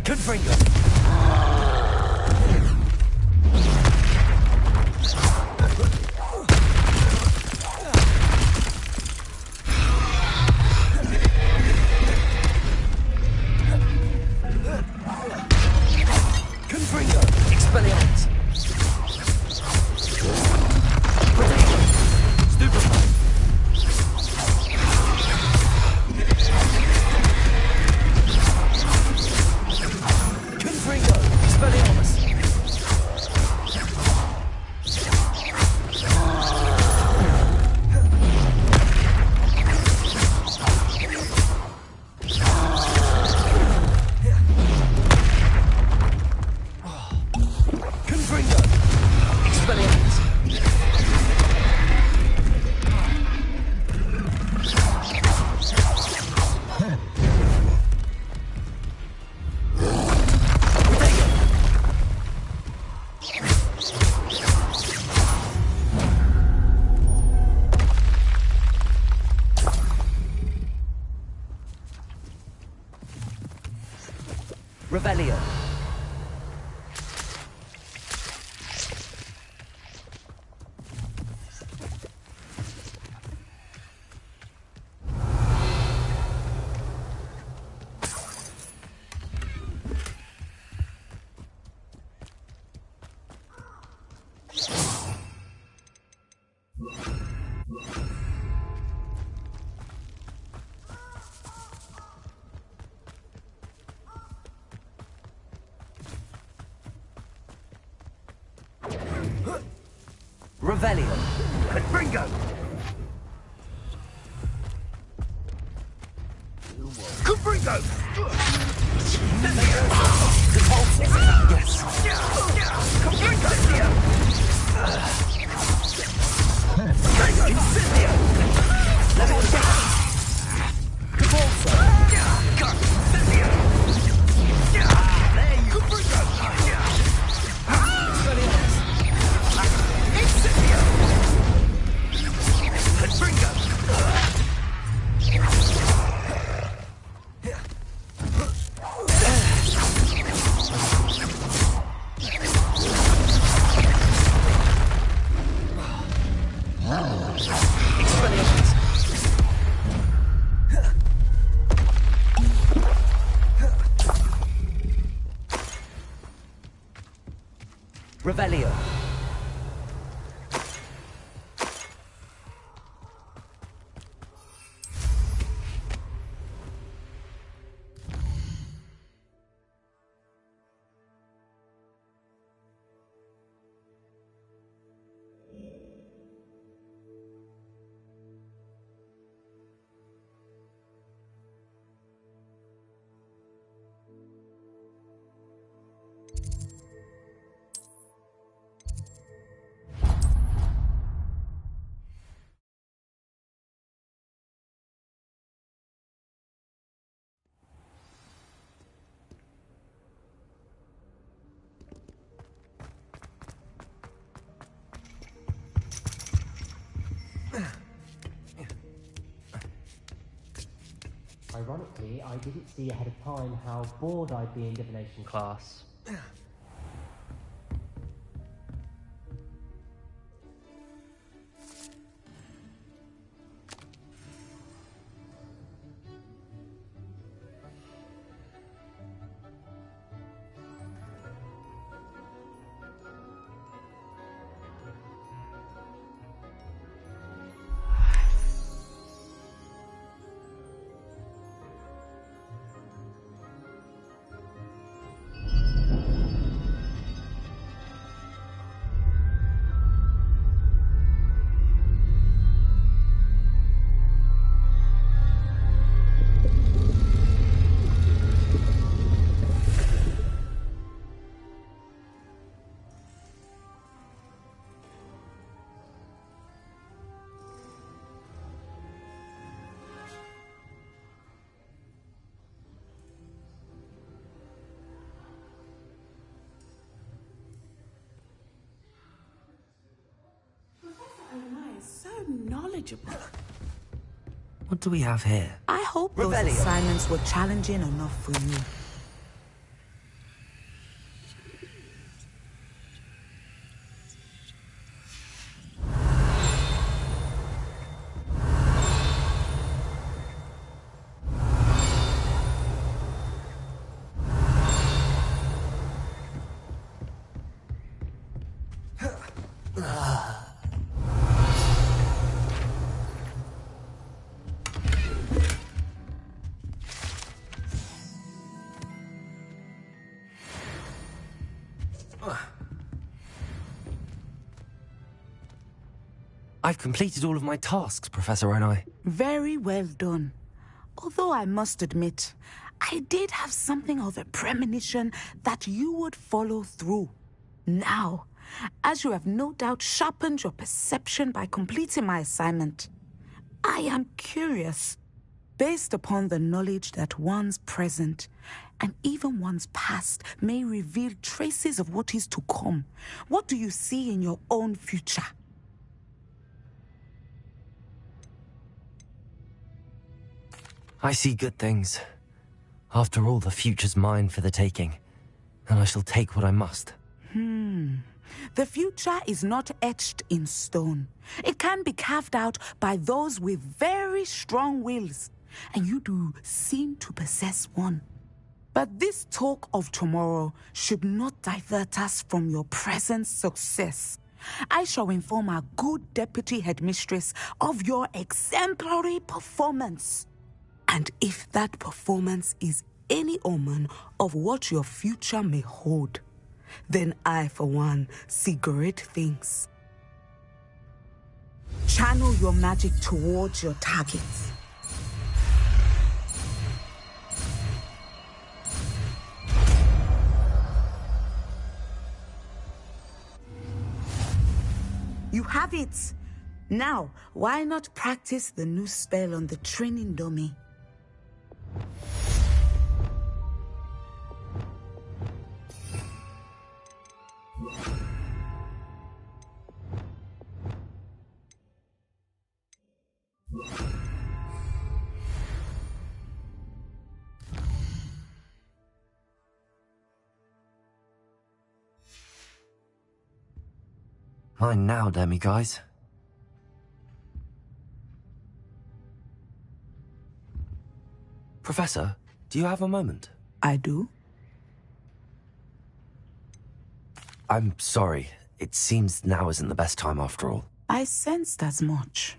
Confringo! Confringo! Expelliarmus! Stupefy! Confringo! Expelliarmus! Confringo! Expelliarmus! Revelio. Revelio. Confringo! Confringo! Convulsive. Yes. Confringo! Incendio! Levitation! Convulso! Incendio! There you go! Expelliarmus! Incendio! Confringo! Expelliarmus! Revelio.
Ironically, I didn't see ahead of time how bored I'd be in divination class.
Knowledgeable.
What do we have here?
I hope
Revelio.
those assignments were challenging enough for you.
I've completed all of my tasks, Professor Onai.
Very well done. Although I must admit, I did have something of a premonition that you would follow through. Now, as you have no doubt sharpened your perception by completing my assignment, I am curious, based upon the knowledge that one's present and even one's past may reveal traces of what is to come. What do you see in your own future?
I see good things. After all, the future's mine for the taking, and I shall take what I must.
The future is not etched in stone. It can be carved out by those with very strong wills, and you do seem to possess one. But this talk of tomorrow should not divert us from your present success. I shall inform our good deputy headmistress of your exemplary performance. And if that performance is any omen of what your future may hold, then I, for one, see great things. Channel your magic towards your targets. You have it! Now, why not practice the new spell on the training dummy?
Mine now, demiguise. Professor, do you have a moment?
I do.
I'm sorry. It seems now isn't the best time after all.
I sensed as much.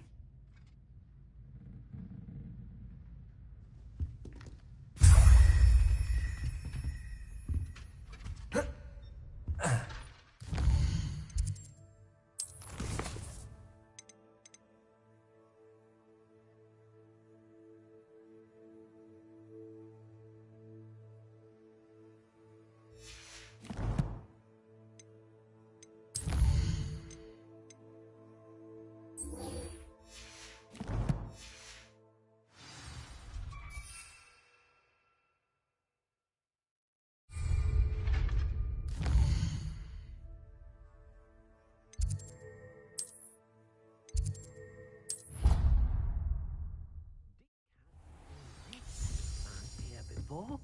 Before?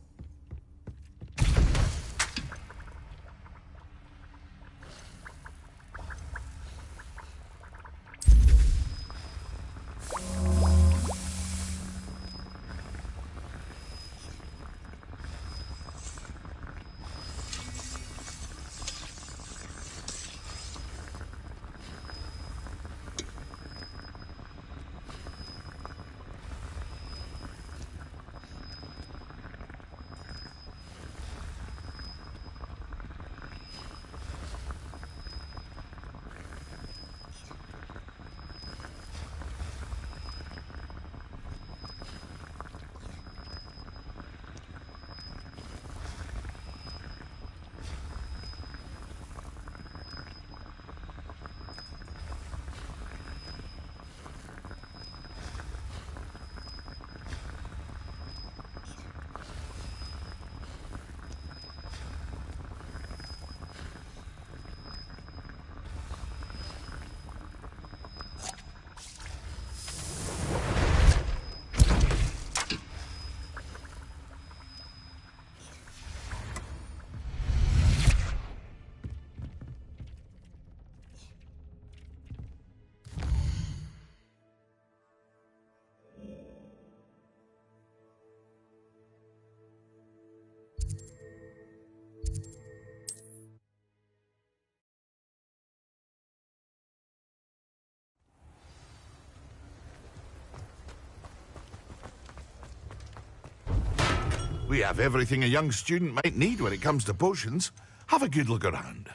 We have everything a young student might need when it comes to potions. Have a good look around.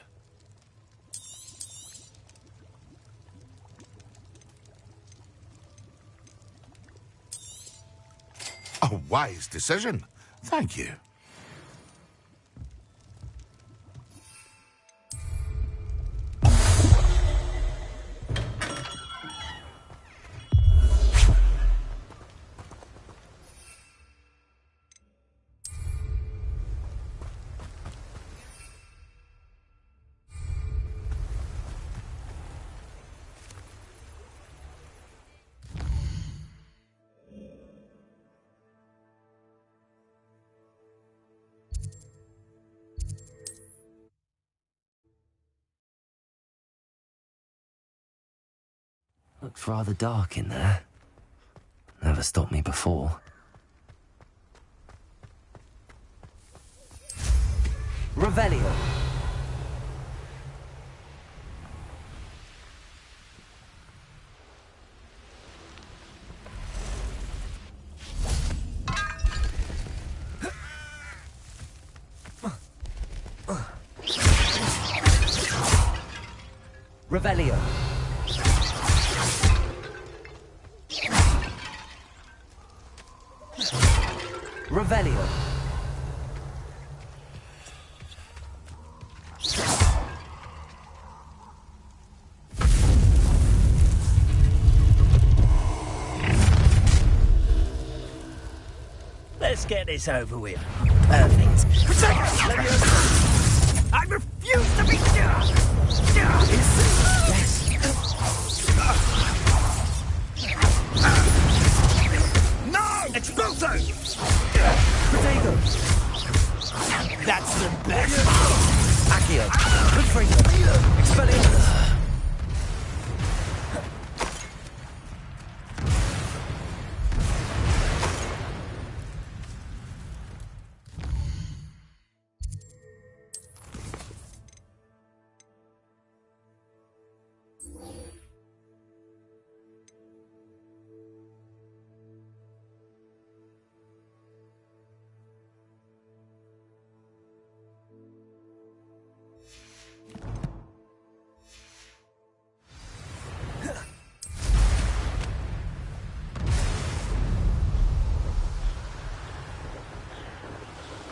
A wise decision. Thank you.
Looks rather dark in there. Never stopped me before. Revelio. Revelio. Revelio.
Let's get this over with. Perfect. I refuse to be... Yes. No! Expulso!
Potato.
That's the best.
Accio. Confringo. Expelliarmus.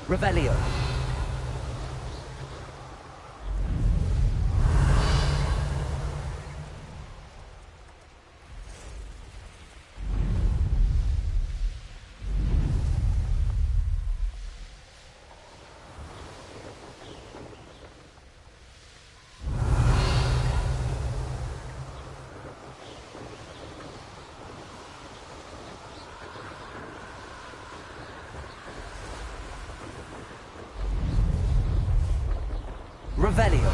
Revelio. Revelio.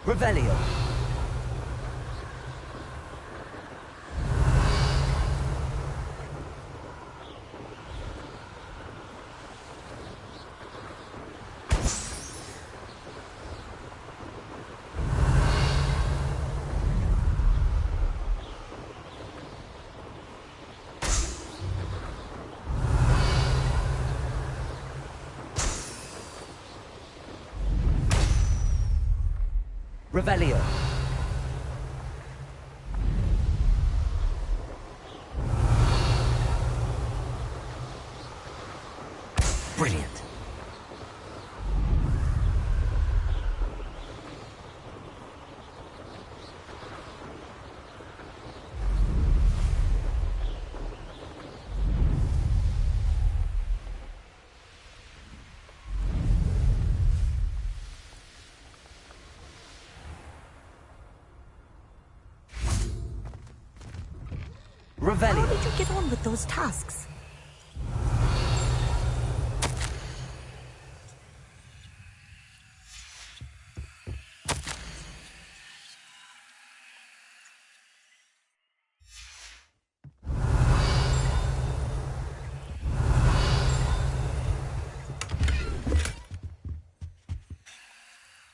Revelio. Revelio. Brilliant. Revelio.
How did you get on with those tasks?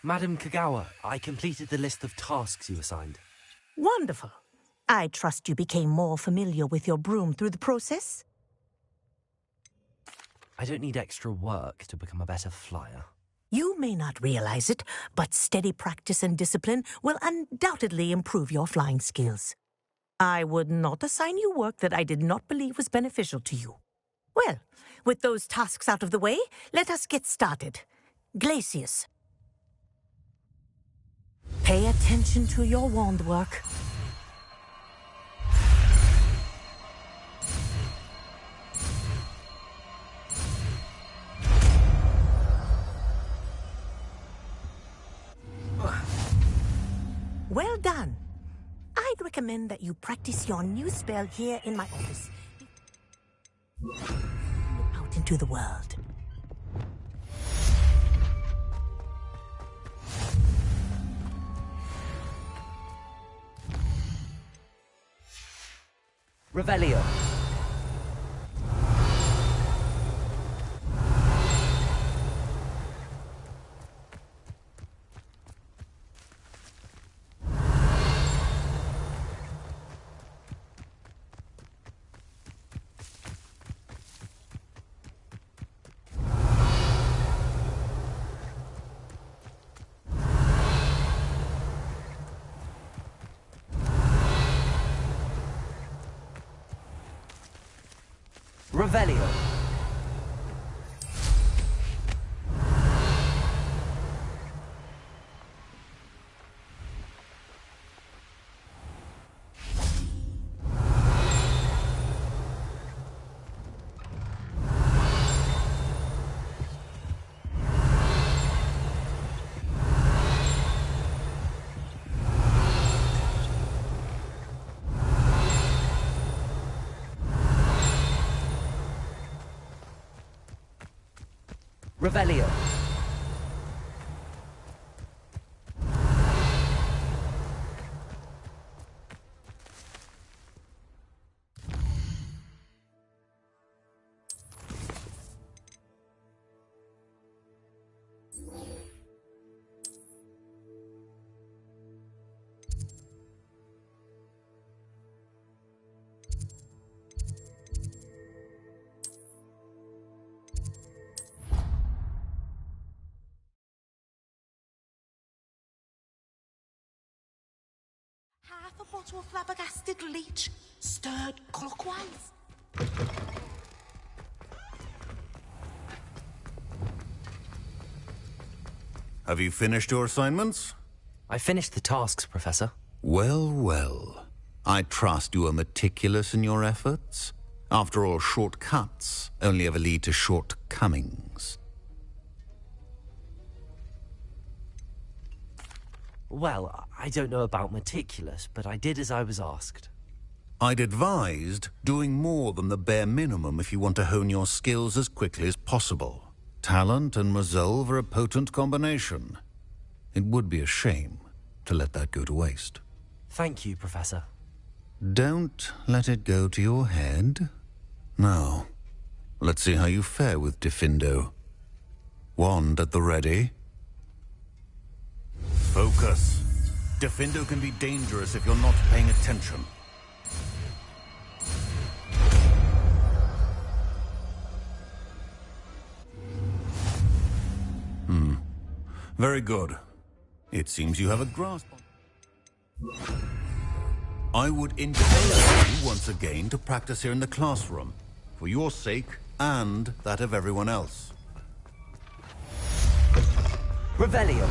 Madam Kagawa, I completed the list of tasks you assigned.
Wonderful. I trust you became more familiar with your broom through the process?
I don't need extra work to become a better flyer.
You may not realize it, but steady practice and discipline will undoubtedly improve your flying skills. I would not assign you work that I did not believe was beneficial to you. Well, with those tasks out of the way, let us get started. Glacius. Pay attention to your wand work. Well done. I'd recommend that you practice your new spell here in my office. Out into the world.
Revelio. Revelio. Revelio.
Half a bottle of flabbergasted leech, stirred clockwise.
Have you finished your assignments?
I finished the tasks, Professor.
Well, well. I trust you are meticulous in your efforts. After all, shortcuts only ever lead to shortcomings.
Well, I don't know about meticulous, but I did as I was asked.
I'd advised doing more than the bare minimum if you want to hone your skills as quickly as possible. Talent and resolve are a potent combination. It would be a shame to let that go to waste.
Thank you, Professor.
Don't let it go to your head. Now, let's see how you fare with Diffindo. Wand at the ready. Focus. Diffindo can be dangerous if you're not paying attention. Very good. It seems you have a grasp on... I would encourage you once again to practice here in the classroom, for your sake and that of everyone else.
Revelio.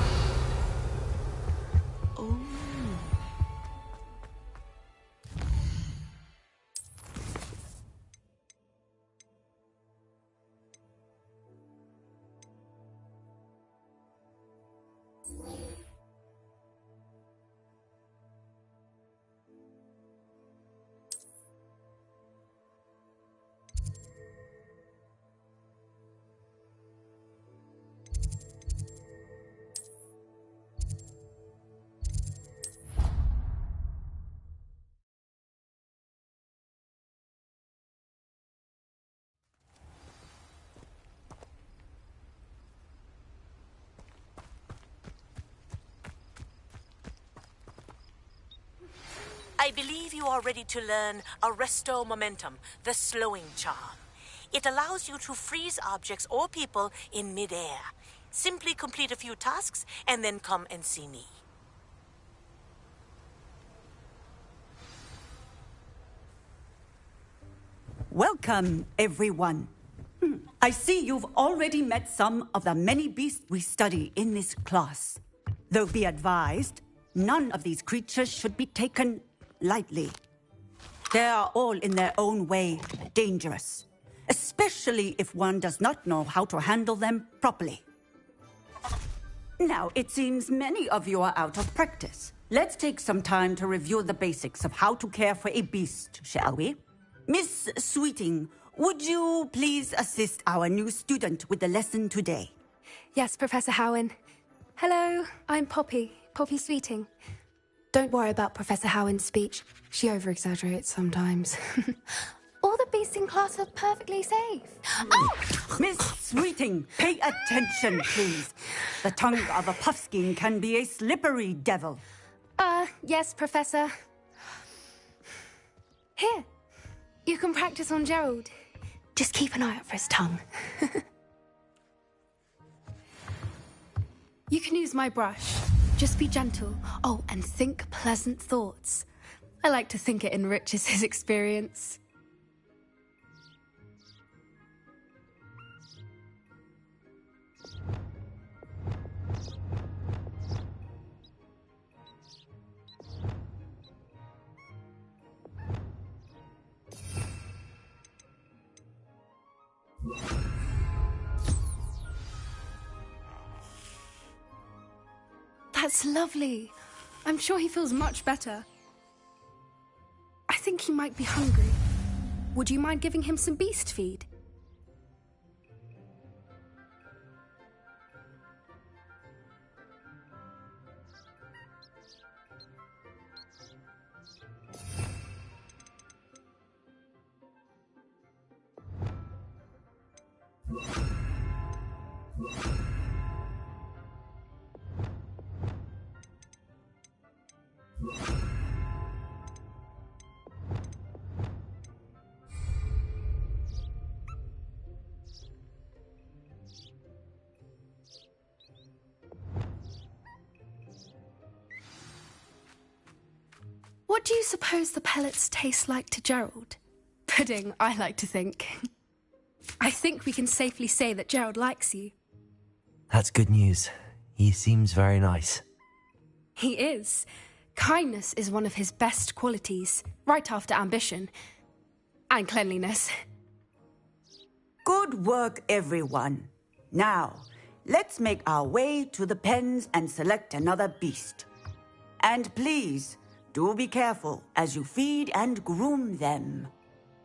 I believe you are ready to learn Arresto Momentum, the slowing charm. It allows you to freeze objects or people in midair. Simply complete a few tasks and then come and see me.
Welcome, everyone. I see you've already met some of the many beasts we study in this class. Though be advised, none of these creatures should be taken lightly. They are all in their own way dangerous, especially if one does not know how to handle them properly. Now, it seems many of you are out of practice. Let's take some time to review the basics of how to care for a beast, shall we? Miss Sweeting, would you please assist our new student with the lesson today?
Yes, Professor Howen. Hello, I'm Poppy Sweeting. Don't worry about Professor Howen's speech. She over-exaggerates sometimes. All the beasts in class are perfectly safe.
Oh! Miss Sweeting, pay attention, please. The tongue of a puffskein can be a slippery devil.
Yes, Professor. Here, you can practice on Gerald. Just keep an eye out for his tongue. You can use my brush. Just be gentle. Oh, and think pleasant thoughts. I like to think it enriches his experience. That's lovely. I'm sure he feels much better. I think he might be hungry. Would you mind giving him some beast feed? What do you suppose the pellets taste like to Gerald? Pudding, I like to think. I think we can safely say that Gerald likes you.
That's good news. He seems very nice.
He is. Kindness is one of his best qualities, right after ambition. And cleanliness.
Good work, everyone. Now, let's make our way to the pens and select another beast. And please, do be careful as you feed and groom them.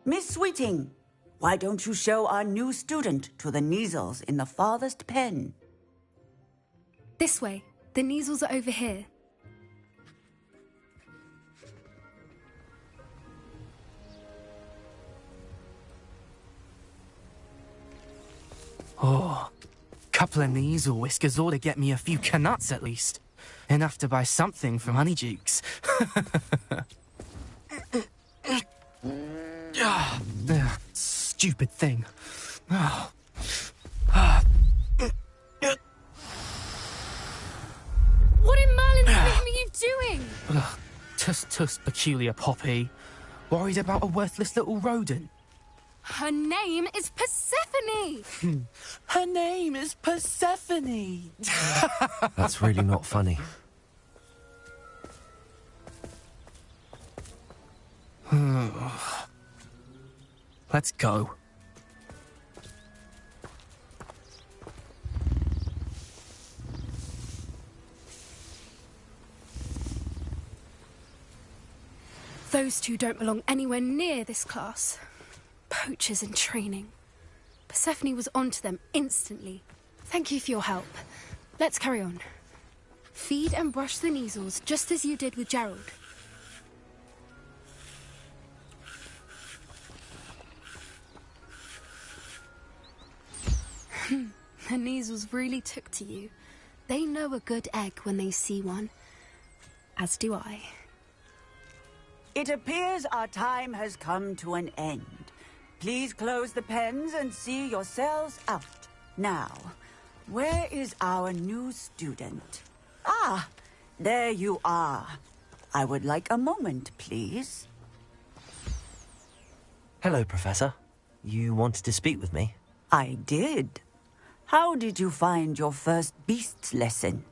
Miss Sweeting, why don't you show our new student to the Neasels in the farthest pen?
This way. The Neasels are over here.
Oh, couple of Neasel whiskers ought to get me a few canuts at least. Enough to buy something from Honeydukes. Stupid thing. Oh.
What in Merlin's name are you doing?
Tuss, peculiar Poppy. Worried about a worthless little rodent?
Her name is Persephone!
Her name is Persephone!
That's really not funny.
Let's go.
Those two don't belong anywhere near this class. Poachers in training. Persephone was onto them instantly. Thank you for your help. Let's carry on. Feed and brush the Neasels just as you did with Gerald. The Neasels really took to you. They know a good egg when they see one. As do I.
It appears our time has come to an end. Please close the pens and see yourselves out. Now, where is our new student? Ah, there you are. I would like a moment, please.
Hello, Professor. You wanted to speak with me?
I did. How did you find your first beasts lesson?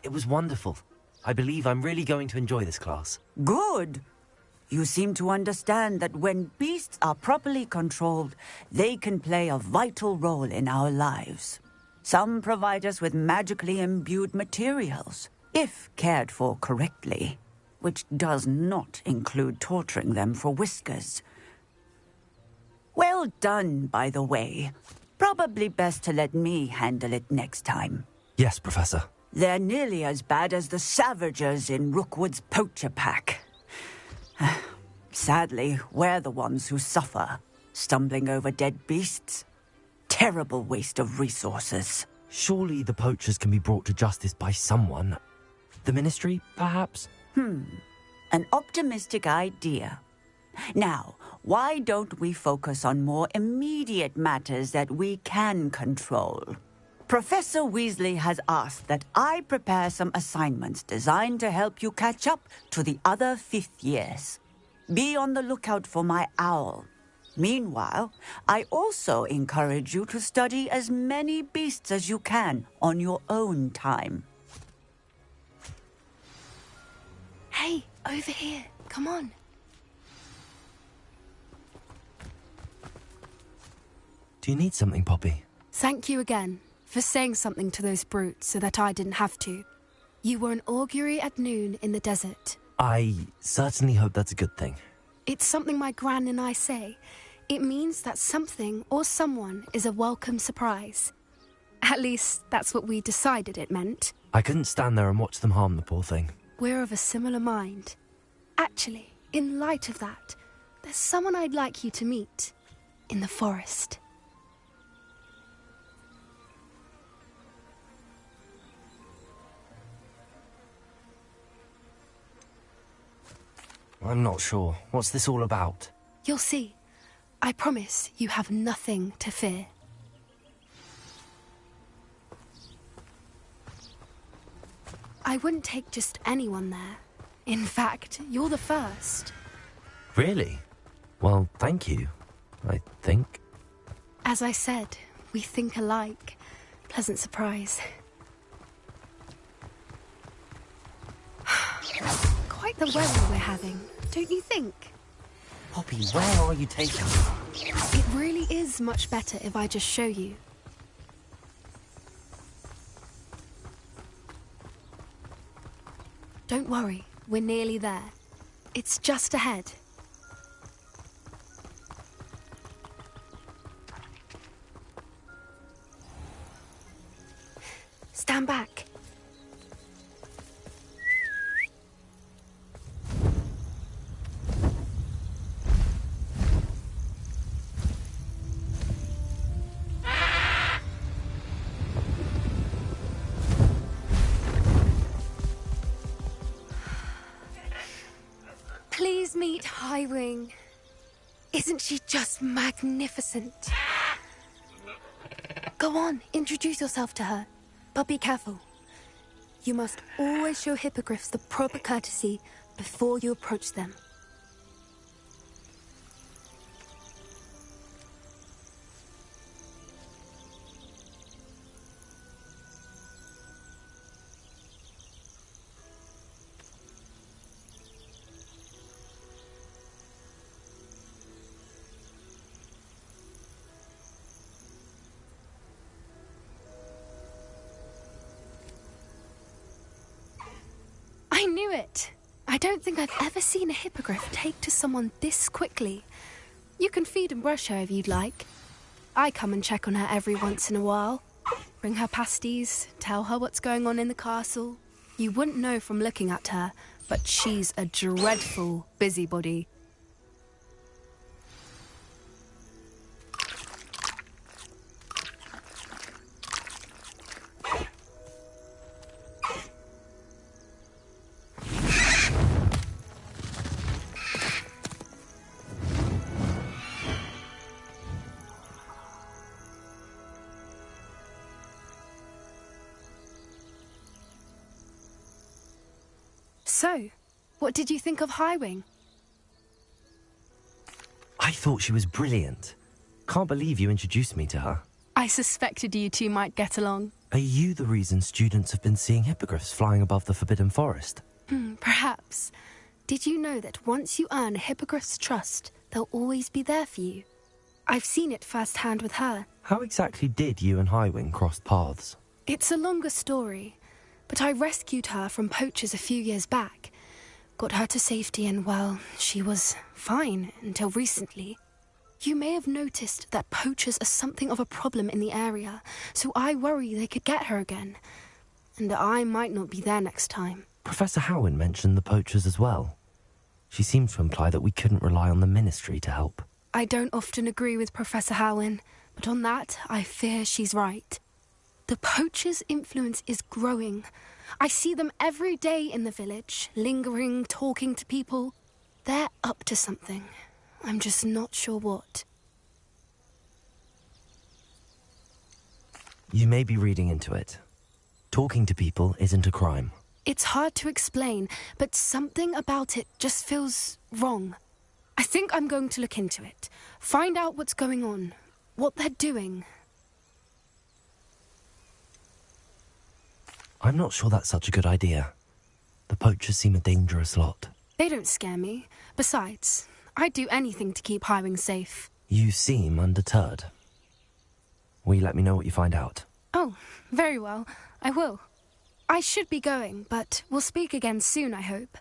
It was wonderful. I believe I'm really going to enjoy this class.
Good. You seem to understand that when beasts are properly controlled, they can play a vital role in our lives. Some provide us with magically imbued materials, if cared for correctly, which does not include torturing them for whiskers. Well done, by the way. Probably best to let me handle it next time.
Yes, Professor.
They're nearly as bad as the Savagers in Rookwood's poacher pack. Sadly, we're the ones who suffer, stumbling over dead beasts. Terrible waste of resources.
Surely the poachers can be brought to justice by someone. The Ministry, perhaps?
An optimistic idea. Now, why don't we focus on more immediate matters that we can control? Professor Weasley has asked that I prepare some assignments designed to help you catch up to the other fifth years. Be on the lookout for my owl. Meanwhile, I also encourage you to study as many beasts as you can on your own time.
Hey, over here. Come on.
Do you need something, Poppy?
Thank you again for saying something to those brutes so that I didn't have to. You were an augury at noon in the desert.
I certainly hope that's a good thing.
It's something my gran and I say. It means that something or someone is a welcome surprise. At least, that's what we decided it meant.
I couldn't stand there and watch them harm the poor thing.
We're of a similar mind. Actually, in light of that, there's someone I'd like you to meet. In the forest.
I'm not sure. What's this all about?
You'll see. I promise you have nothing to fear. I wouldn't take just anyone there. In fact, you're the first.
Really? Well, thank you, I think.
As I said, we think alike. Pleasant surprise. Quite the weather we're having, don't you think?
Poppy, where are you taking me?
It really is much better if I just show you. Don't worry, we're nearly there. It's just ahead. Stand back. Please meet Highwing. Isn't she just magnificent? Go on, introduce yourself to her. But be careful. You must always show hippogriffs the proper courtesy before you approach them. I knew it! I don't think I've ever seen a hippogriff take to someone this quickly. You can feed and brush her if you'd like. I come and check on her every once in a while. Bring her pasties, tell her what's going on in the castle. You wouldn't know from looking at her, but she's a dreadful busybody. So, what did you think of Highwing?
I thought she was brilliant. Can't believe you introduced me to her.
I suspected you two might get along.
Are you the reason students have been seeing hippogriffs flying above the Forbidden Forest?
Perhaps. Did you know that once you earn a hippogriff's trust, they'll always be there for you? I've seen it firsthand with her.
How exactly did you and Highwing cross paths?
It's a longer story, but I rescued her from poachers a few years back. Got her to safety and, well, she was fine until recently. You may have noticed that poachers are something of a problem in the area, so I worry they could get her again. And I might not be there next time.
Professor Howin mentioned the poachers as well. She seemed to imply that we couldn't rely on the Ministry to help.
I don't often agree with Professor Howin, but on that, I fear she's right. The poachers' influence is growing. I see them every day in the village, lingering, talking to people. They're up to something. I'm just not sure what.
You may be reading into it. Talking to people isn't a crime.
It's hard to explain, but something about it just feels wrong. I think I'm going to look into it, find out what's going on, what they're doing.
I'm not sure that's such a good idea. The poachers seem a dangerous lot.
They don't scare me. Besides, I'd do anything to keep Highwing safe.
You seem undeterred. Will you let me know what you find out?
Oh, very well. I will. I should be going, but we'll speak again soon, I hope.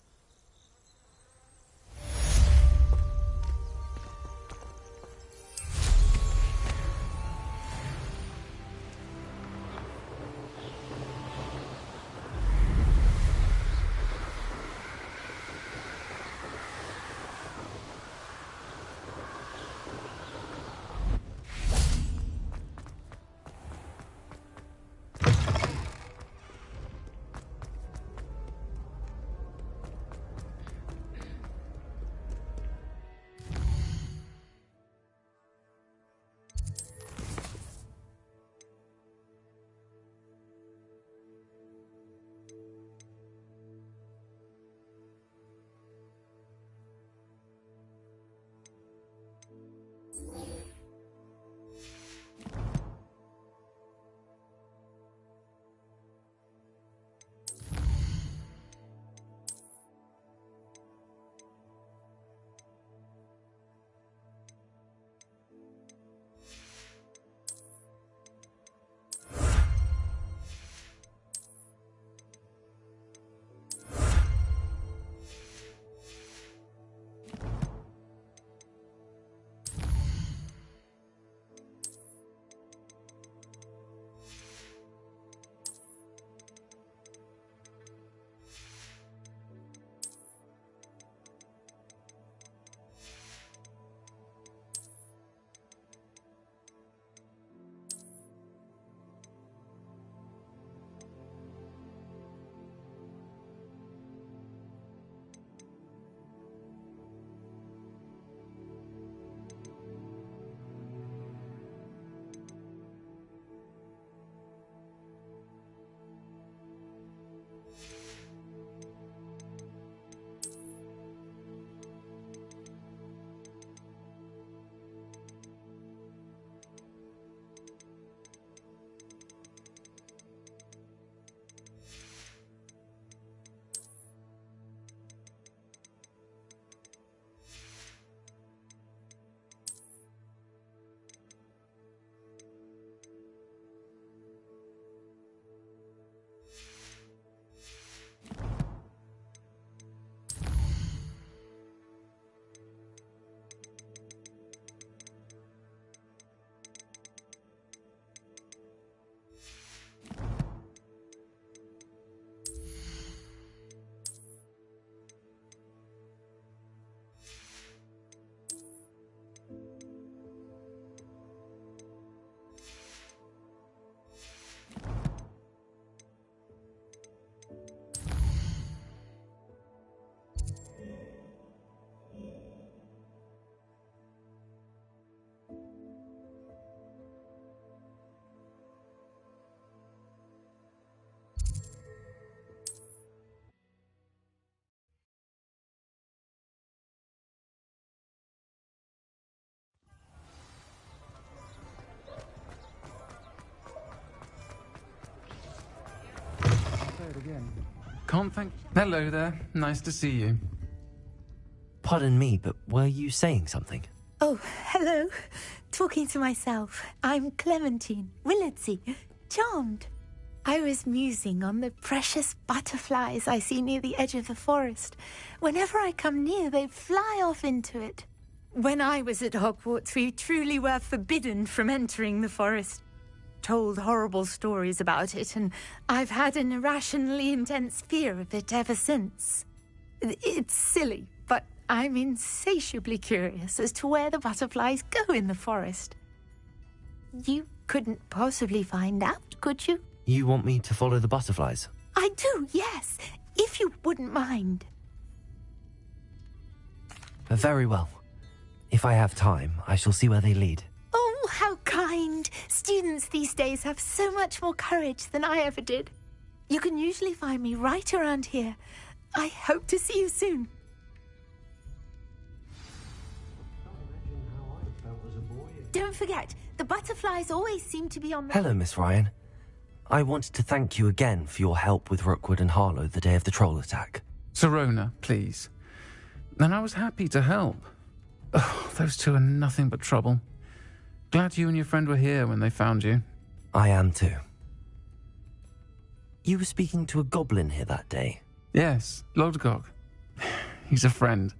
again. Can't thank... Hello there. Nice to see you.
Pardon me, but were you saying something?
Oh, hello. Talking to myself. I'm Clementine Willardsey. Charmed. I was musing on the precious butterflies I see near the edge of the forest. Whenever I come near, they fly off into it. When I was at Hogwarts, we truly were forbidden from entering the forest. Told horrible stories about it, and I've had an irrationally intense fear of it ever since. It's silly, but I'm insatiably curious as to where the butterflies go in the forest. You couldn't possibly find out, could you?
You want me to follow the butterflies?
I do, yes, if you wouldn't mind.
Very well. If I have time, I shall see where they lead.
Oh, how kind. Students these days have so much more courage than I ever did. You can usually find me right around here. I hope to see you soon. Don't forget, the butterflies always seem to be on the...
Hello, Miss Ryan. I wanted to thank you again for your help with Rookwood and Harlow the day of the troll attack.
Sirona, please. And I was happy to help. Oh, those two are nothing but trouble. Glad you and your friend were here when they found you.
I am too. You were speaking to a goblin here that day?
Yes, Lodgok. He's a friend.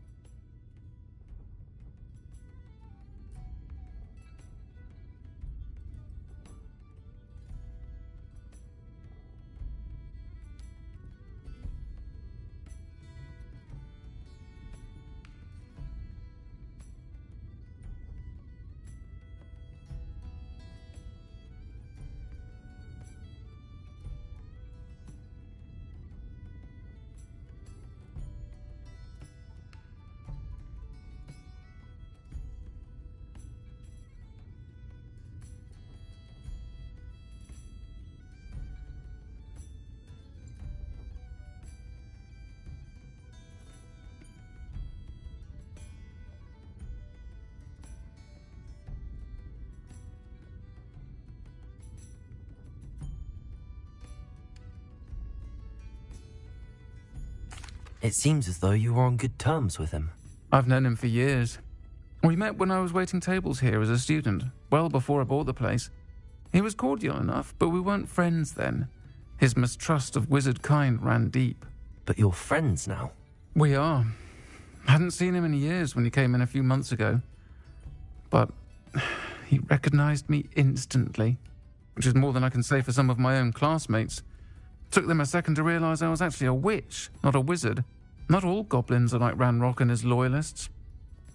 It seems as though you were on good terms with him.
I've known him for years. We met when I was waiting tables here as a student, well before I bought the place. He was cordial enough, but we weren't friends then. His mistrust of wizard kind ran deep.
But you're friends now?
We are. Hadn't seen him in years when he came in a few months ago. But he recognized me instantly, which is more than I can say for some of my own classmates. Took them a second to realize I was actually a witch, not a wizard. Not all goblins are like Ranrock and his loyalists.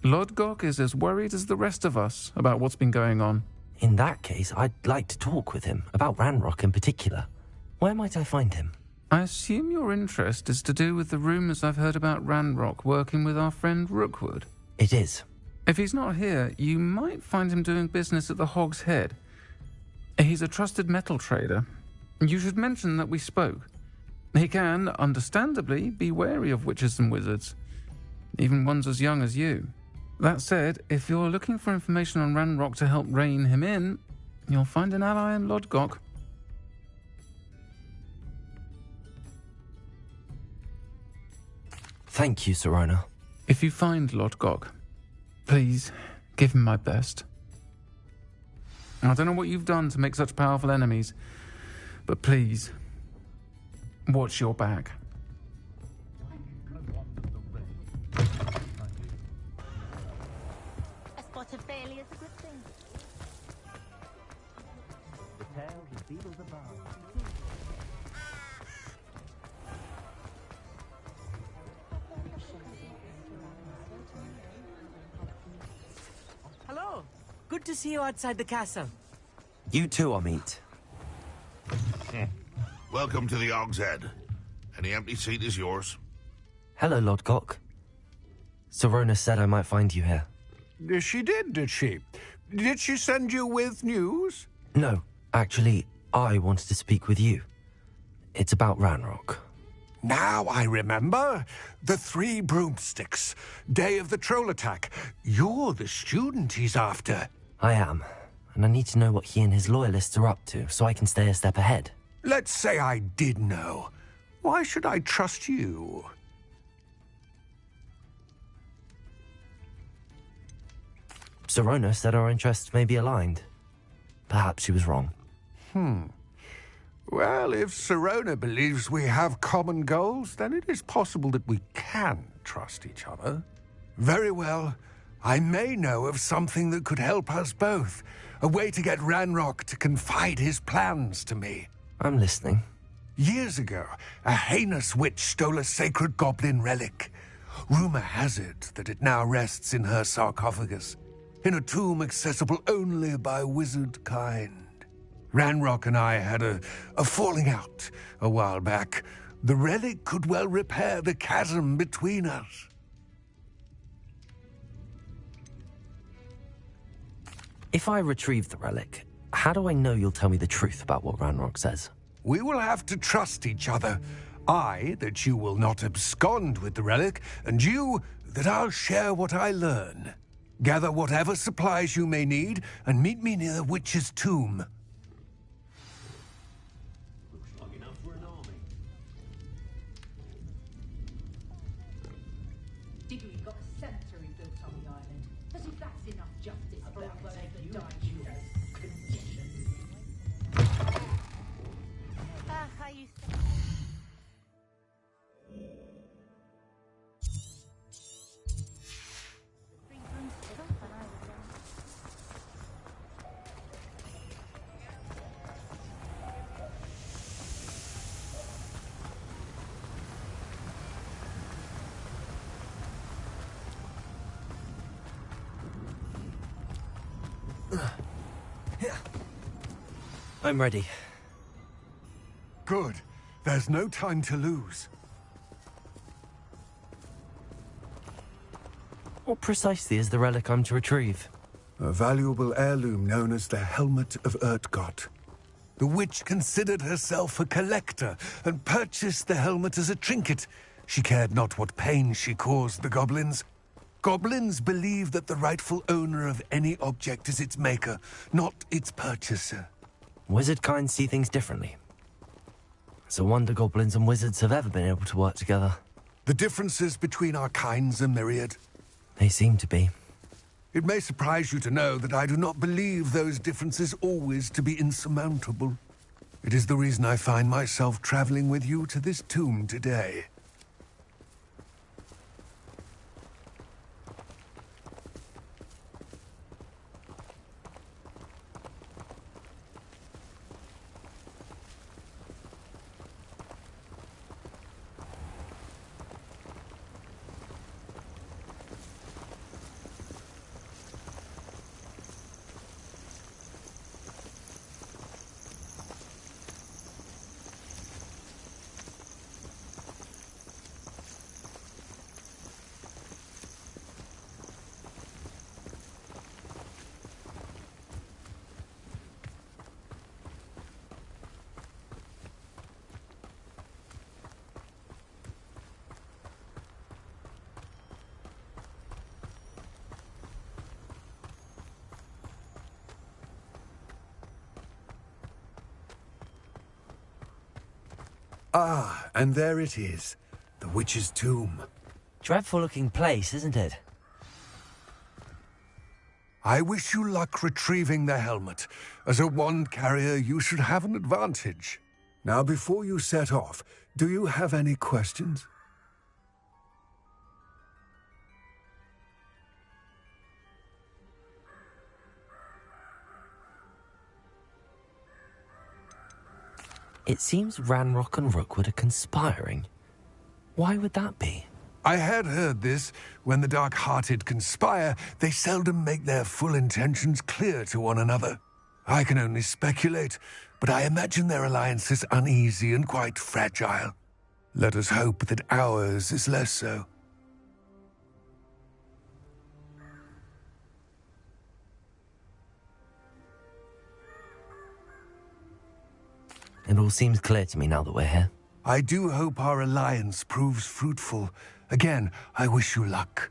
Lodgok is as worried as the rest of us about what's been going on.
In that case, I'd like to talk with him, about Ranrock in particular. Where might I find him?
I assume your interest is to do with the rumors I've heard about Ranrock working with our friend Rookwood.
It is.
If he's not here, you might find him doing business at the Hog's Head. He's a trusted metal trader. You should mention that we spoke. He can, understandably, be wary of witches and wizards, even ones as young as you. That said, if you're looking for information on Ranrock to help rein him in, you'll find an ally in Lodgok.
Thank you, Sirona.
If you find Lodgok, please give him my best. I don't know what you've done to make such powerful enemies, but please, watch your back.
A spot of failure is a good thing.
The tales of beetles above.
Hello. Good to see you outside the castle.
You too, Amit.
Welcome to the Hog's Head. Any empty seat is yours.
Hello, Lodgok. Sirona said I might find you here.
She did she? Did she send you with news?
No, actually, I wanted to speak with you. It's about Ranrock.
Now I remember. The 3 broomsticks. Day of the troll attack. You're the student he's after.
I am, and I need to know what he and his loyalists are up to so I can stay a step ahead.
Let's say I did know. Why should I trust you?
Sirona said our interests may be aligned. Perhaps she was wrong.
Well, if Sirona believes we have common goals, then it is possible that we can trust each other. Very well. I may know of something that could help us both. A way to get Ranrock to confide his plans to me.
I'm listening.
Years ago, a heinous witch stole a sacred goblin relic. Rumor has it that it now rests in her sarcophagus, in a tomb accessible only by wizard kind. Ranrock and I had a falling out a while back. The relic could well repair the chasm between us.
If I retrieve the relic, how do I know you'll tell me the truth about what Ranrock says?
We will have to trust each other. I, that you will not abscond with the relic, and you, that I'll share what I learn. Gather whatever supplies you may need, and meet me near the witch's tomb.
Looks like enough for an army.
Diggory got a cemetery built on the island. As if that's enough justice for all those that died in those conditions.
I used to...
I'm ready.
Good. There's no time to lose.
What precisely is the relic I'm to retrieve?
A valuable heirloom known as the Helmet of Urtgott. The witch considered herself a collector and purchased the helmet as a trinket. She cared not what pain she caused the goblins. Goblins believe that the rightful owner of any object is its maker, not its purchaser.
Wizard kind see things differently. It's a wonder goblins and wizards have ever been able to work together.
The differences between our kinds are myriad.
They seem to be.
It may surprise you to know that I do not believe those differences always to be insurmountable. It is the reason I find myself traveling with you to this tomb today. Ah, and there it is. The witch's tomb.
Dreadful looking place, isn't it?
I wish you luck retrieving the helmet. As a wand carrier, you should have an advantage. Now, before you set off, do you have any questions?
It seems Ranrock and Rookwood are conspiring. Why would that be?
I had heard this. When the dark-hearted conspire, they seldom make their full intentions clear to one another. I can only speculate, but I imagine their alliance is uneasy and quite fragile. Let us hope that ours is less so.
It all seems clear to me now that we're here.
I do hope our alliance proves fruitful. Again, I wish you luck.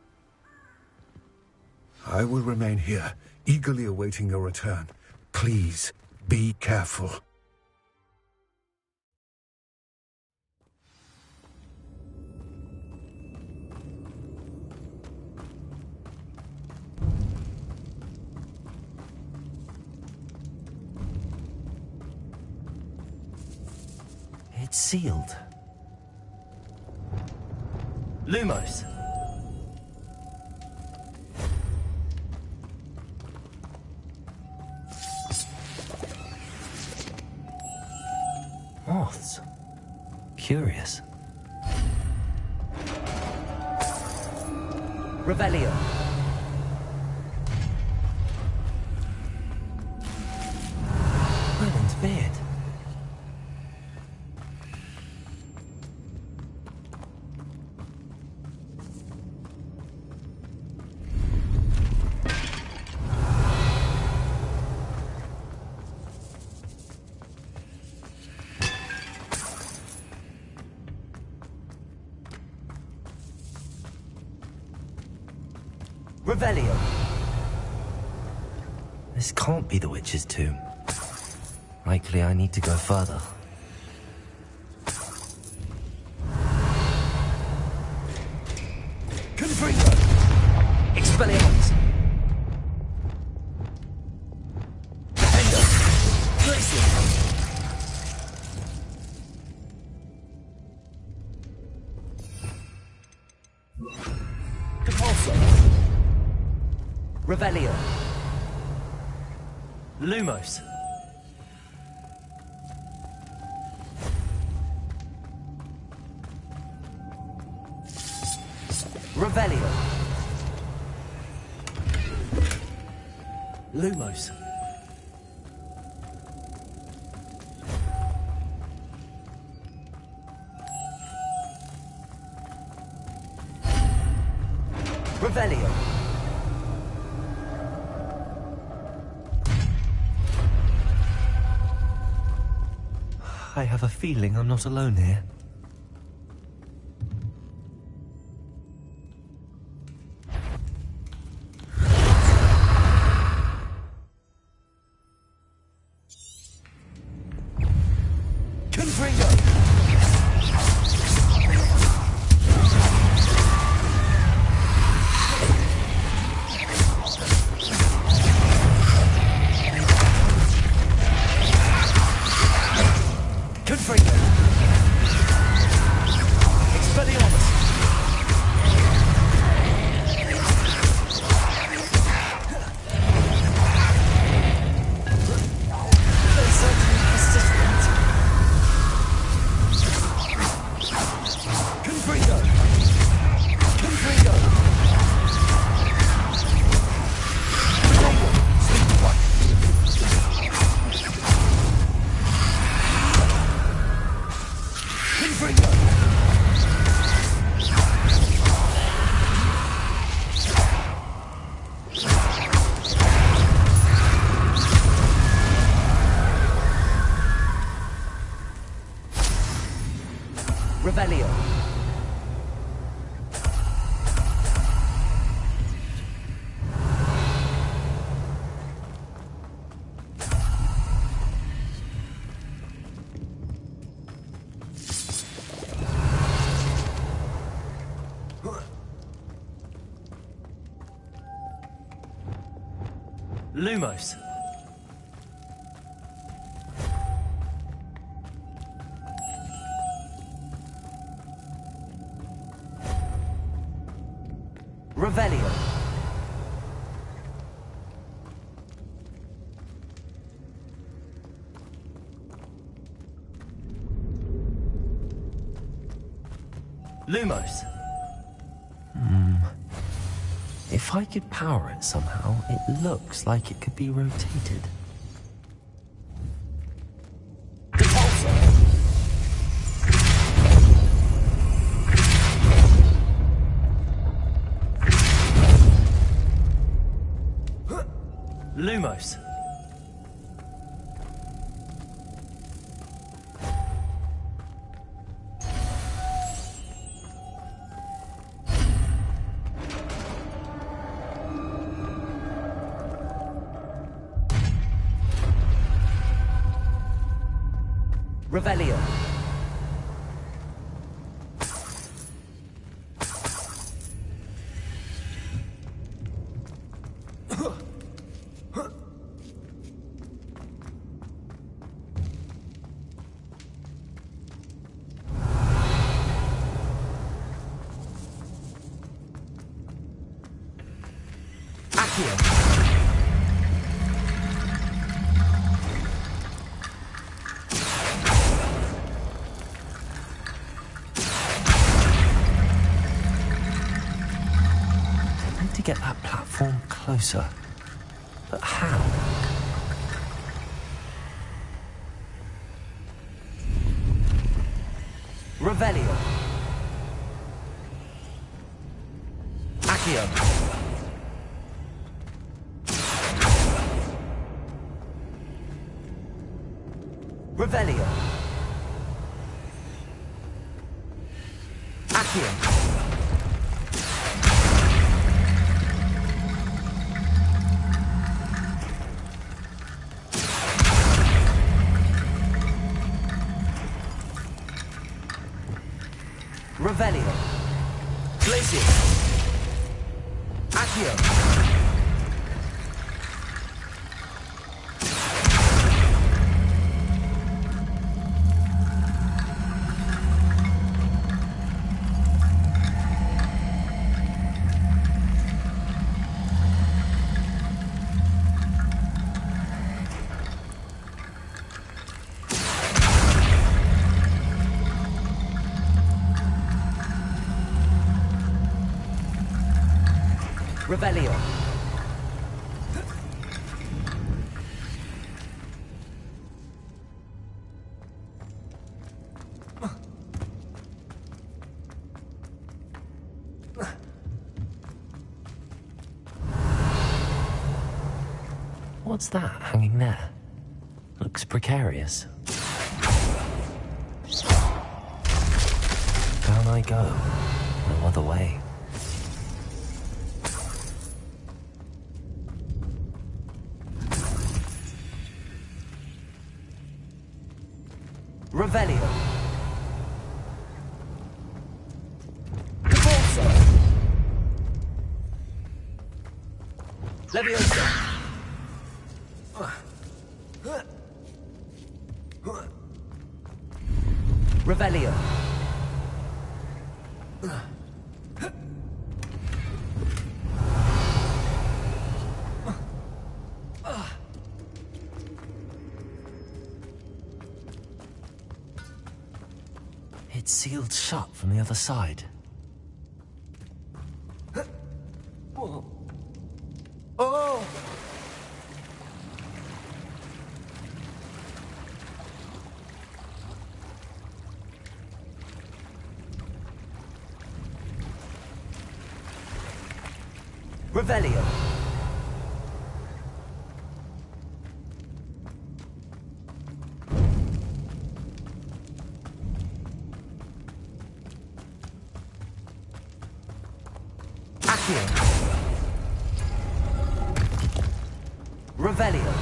I will remain here, eagerly awaiting your return. Please, be careful.
sealed.
Lumos.
Moths. Curious.
Revelio.
Merlin's beard.
Revelio.
This can't be the witch's tomb. Likely I need to go further.
Confringo. Expelliarmus. Defendo. Glacier. Compulso. Revelio.
Lumos.
Revelio.
Lumos.
Revelio.
I have a feeling I'm not alone here.
Confringo. Confringo. Expelliarmus. They're certainly persistent. Confringo. Confringo. Sleepy one. Confringo. Revelio.
Lumos.
Revelio.
Lumos.
If I could power it somehow, it looks like it could be rotated.
Lumos.
Revelio.
Accio. I need to get that platform closer. But how? Revelio. Accio. Revelio. Accio. Revelio. Glacier. Accio. Revelio. What's that hanging there? Looks precarious. Down I go. No other way. Revelio. Caporzo. Leviosa. Revelio. It's sealed shut from the other side. Oh! Revelio. Accio. Revelio.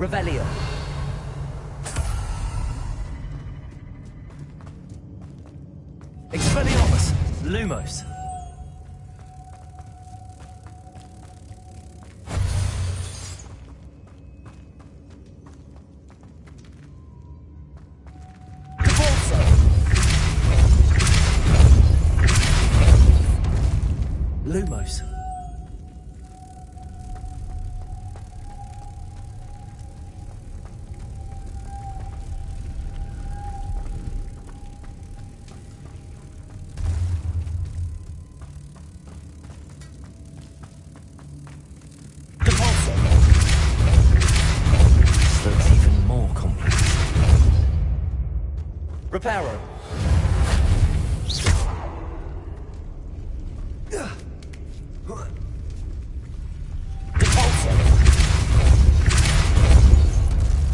Revelio.
Expelliarmus. Lumos. Lumos.
This looks even more complex.
Reparo.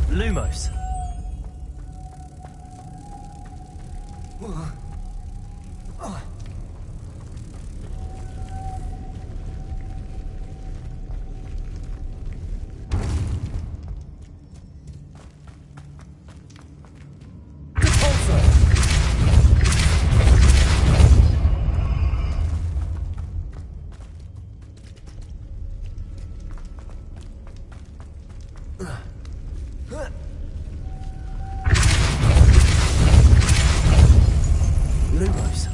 Lumos. Lumos.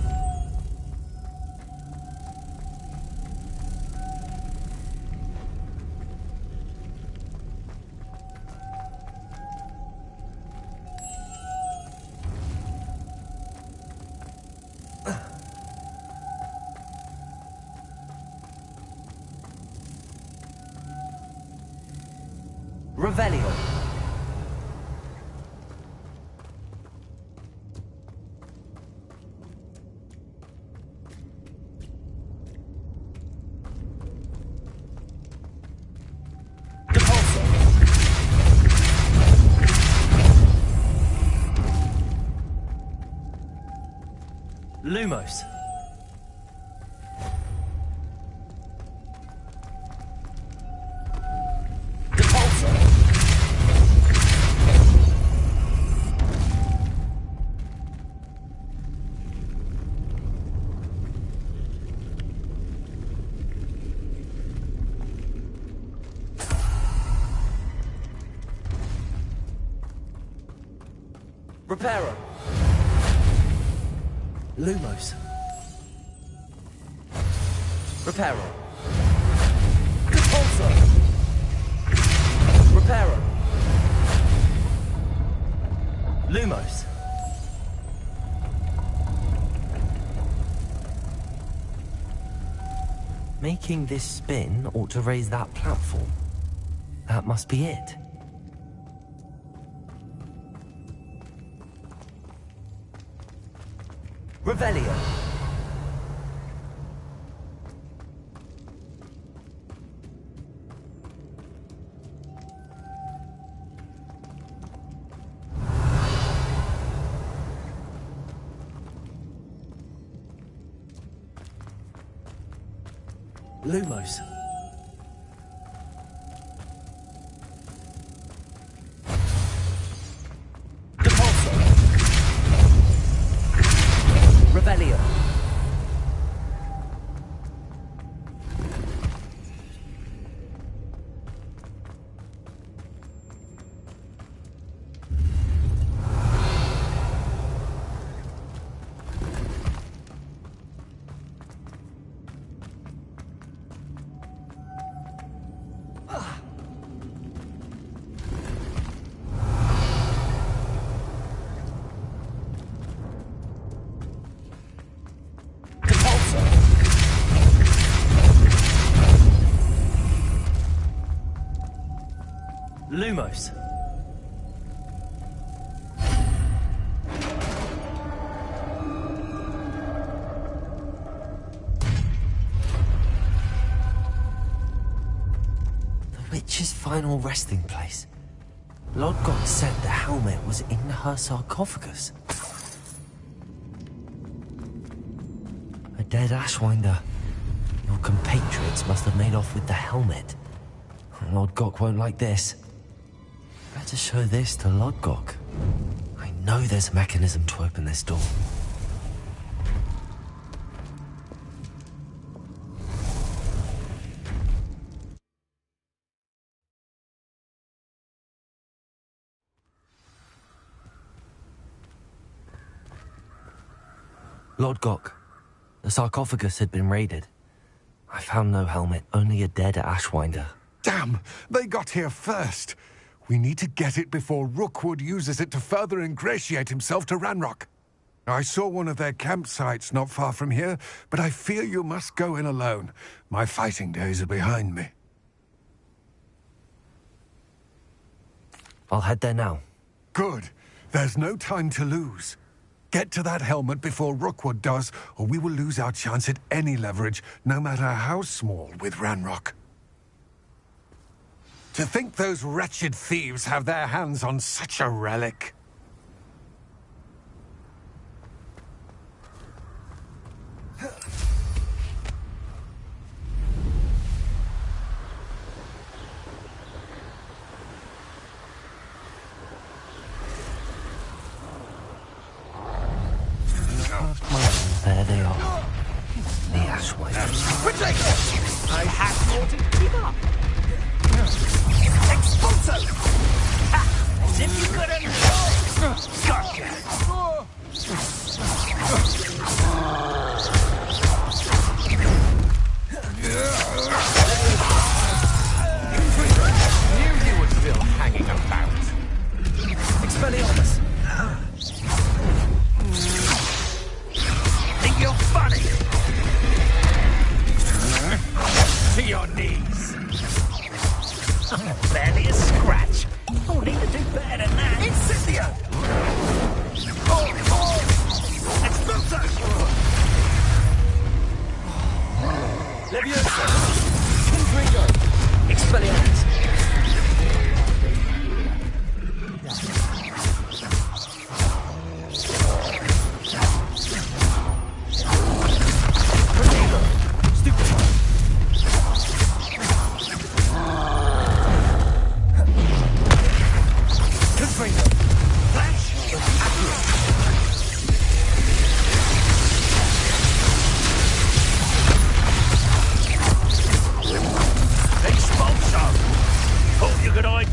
Revelio.
Lumos.
Reparo.
Lumos.
Reparo. Reparo.
Lumos.
Making this spin ought to raise that platform. That must be it. Revelio.
Lumos.
Revelio.
Lumos.
The witch's final resting place. Lodgok said the helmet was in her sarcophagus. A dead Ashwinder. Your compatriots must have made off with the helmet. Lodgok won't like this. to show this to Lodgok. I know there's a mechanism to open this door. Lodgok, the sarcophagus had been raided. I found no helmet, only a dead Ashwinder.
Damn! They got here first. We need to get it before Rookwood uses it to further ingratiate himself to Ranrock. I saw one of their campsites not far from here, but I fear you must go in alone. My fighting days are behind me.
I'll head there now.
Good. There's no time to lose. Get to that helmet before Rookwood does, or we will lose our chance at any leverage, no matter how small, with Ranrock. To think those wretched thieves have their hands on such a relic.
There they are. The Ashwinders.
Protect! I have more to keep up. Expulso! Ha! As if you couldn't... Gotcha! Knew you were still hanging about. Expelliarmus! Think you're funny? To your knees. Barely a scratch. Oh, need to do better than that. Incendio! Expulso! Leviosa! Confringo! Expelliarmus!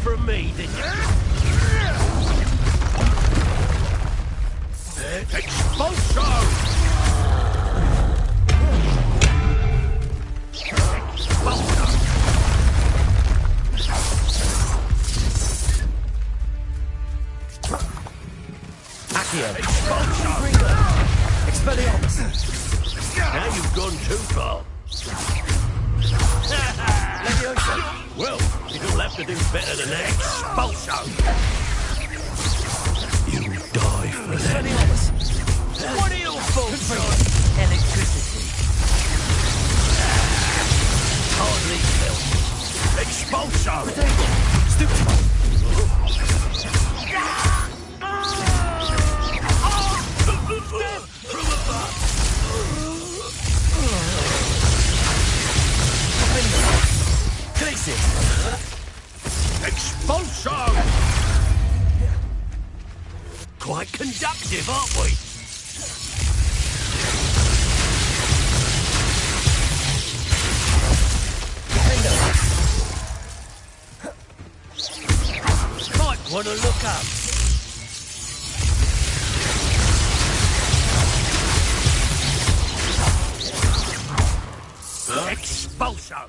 From me, didn't you? Expulso! Accio! Expulso! Expelliarmus! Now you've gone too far. Leviosa! Well, you'll have to do better than that. Expulso! You die for that. What are your faults on electricity? Hardly felt. Expulso! Stupid! From above! Expulso! Quite conductive, aren't we? Might want to look up. Expulso!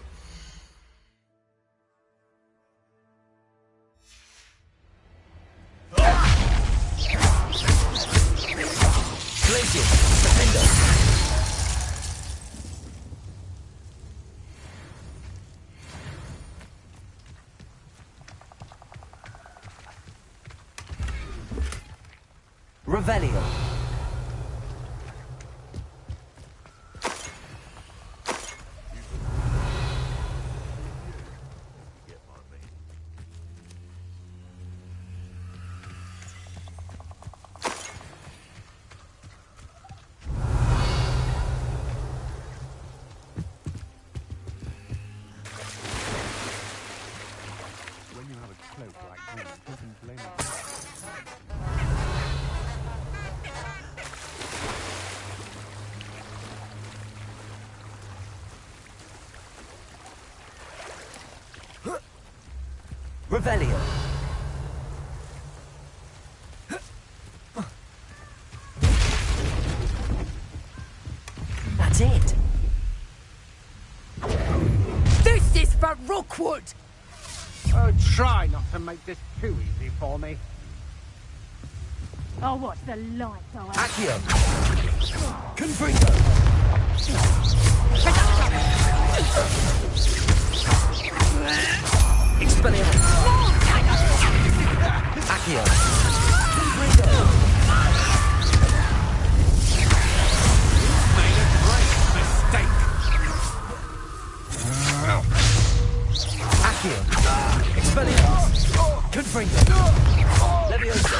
Revelio.
When you have a cloak like this,
Revelio. That's it.
This is for Rookwood!
Oh, try not to make this too easy for me.
Oh, what's the light? Oh,
Accio.
Confringo.
Expelliarmus. Accio. Confringo.
Made a great mistake.
Accio. Expelliarmus. Confringo. Leviosa.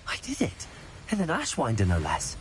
I did it. In an Ashwinder, no less.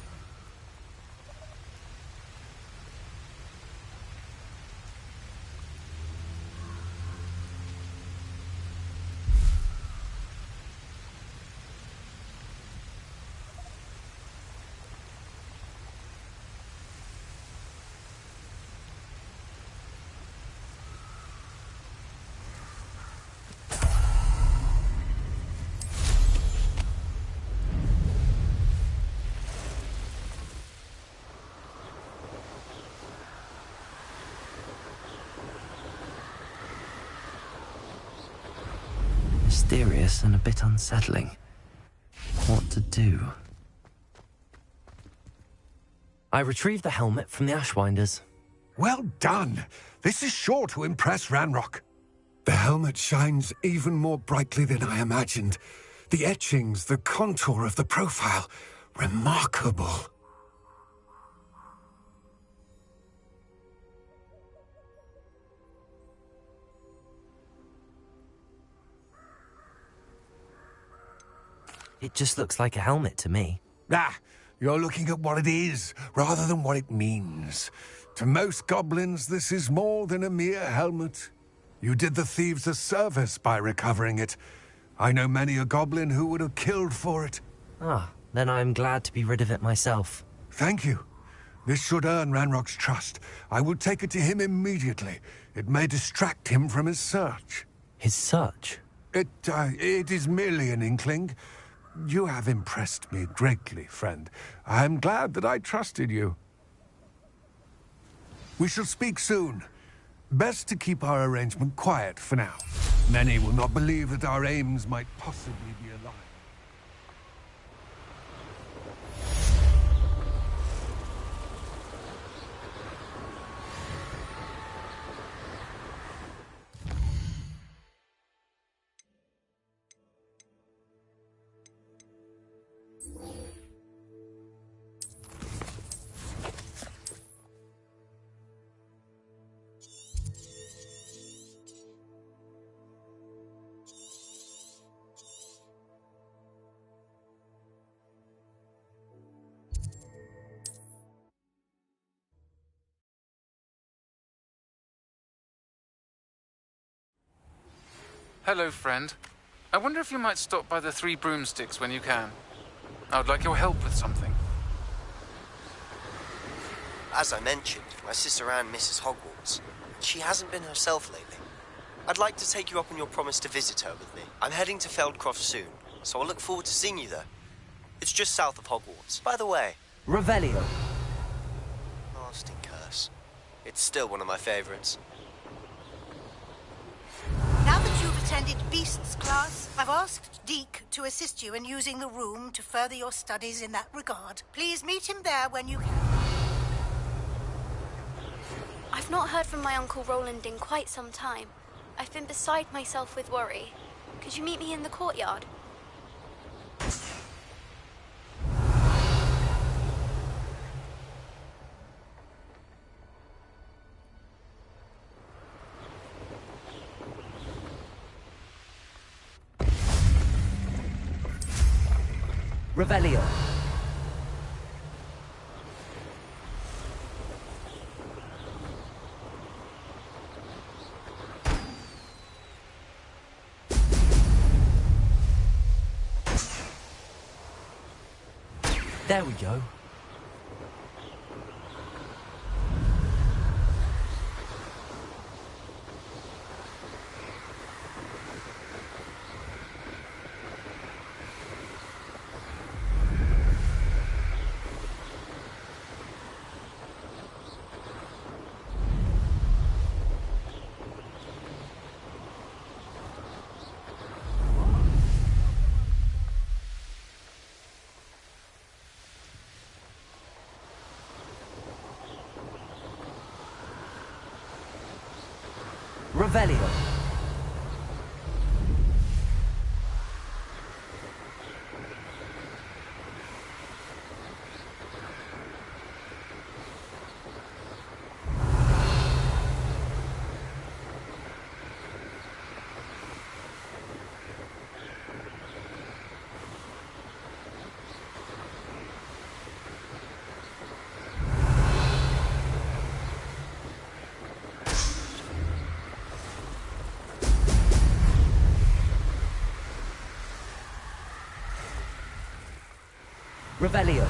Mysterious and a bit unsettling. What to do? I retrieved the helmet from the Ashwinders.
Well done. This is sure to impress Ranrock. The helmet shines even more brightly than I imagined. The etchings, the contour of the profile. Remarkable.
It just looks like a helmet to me.
Ah, you're looking at what it is, rather than what it means. To most goblins, this is more than a mere helmet. You did the thieves a service by recovering it. I know many a goblin who would have killed for it.
Ah, then I'm glad to be rid of it myself.
Thank you. This should earn Ranrock's trust. I will take it to him immediately. It may distract him from his search.
His search?
It is merely an inkling. You have impressed me greatly, friend. I am glad that I trusted you. We shall speak soon. Best to keep our arrangement quiet for now. Many will not believe that our aims might possibly be aligned.
Hello, friend. I wonder if you might stop by the Three Broomsticks when you can. I would like your help with something.
As I mentioned, my sister Anne misses Hogwarts. She hasn't been herself lately. I'd like to take you up on your promise to visit her with me. I'm heading to Feldcroft soon, so I'll look forward to seeing you there. It's just south of Hogwarts. By the way...
Revelio.
Nasty curse. It's still one of my favourites.
Now that you've attended Beasts class, I've asked Deke to assist you in using the room to further your studies in that regard. Please meet him there when you can.
I've not heard from my Uncle Roland in quite some time. I've been beside myself with worry. Could you meet me in the courtyard?
Revelio. There we go. Revelio. Revelio.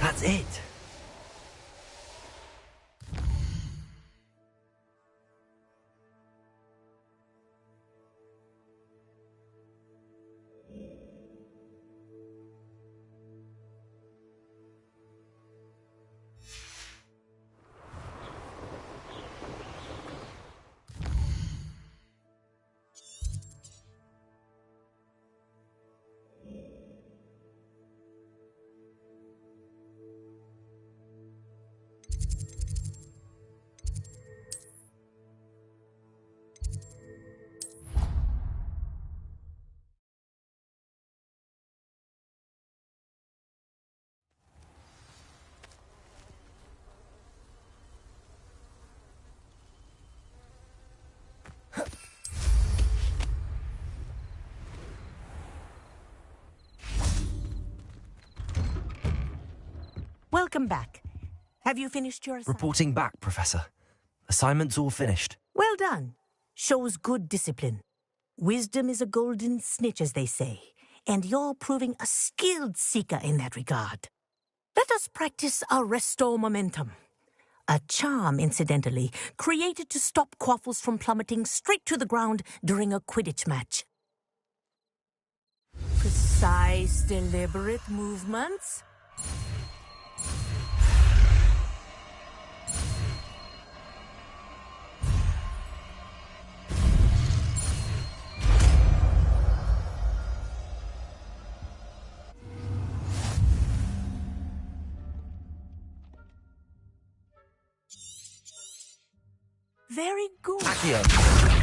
That's it.
Welcome back. Have you finished your assignment?
Reporting back, Professor. Assignment's all finished.
Well done. Shows good discipline. Wisdom is a golden snitch, as they say, and you're proving a skilled seeker in that regard. Let us practice our Restore Momentum. A charm, incidentally, created to stop quaffles from plummeting straight to the ground during a Quidditch match. Precise, deliberate movements. Very good.
Accio.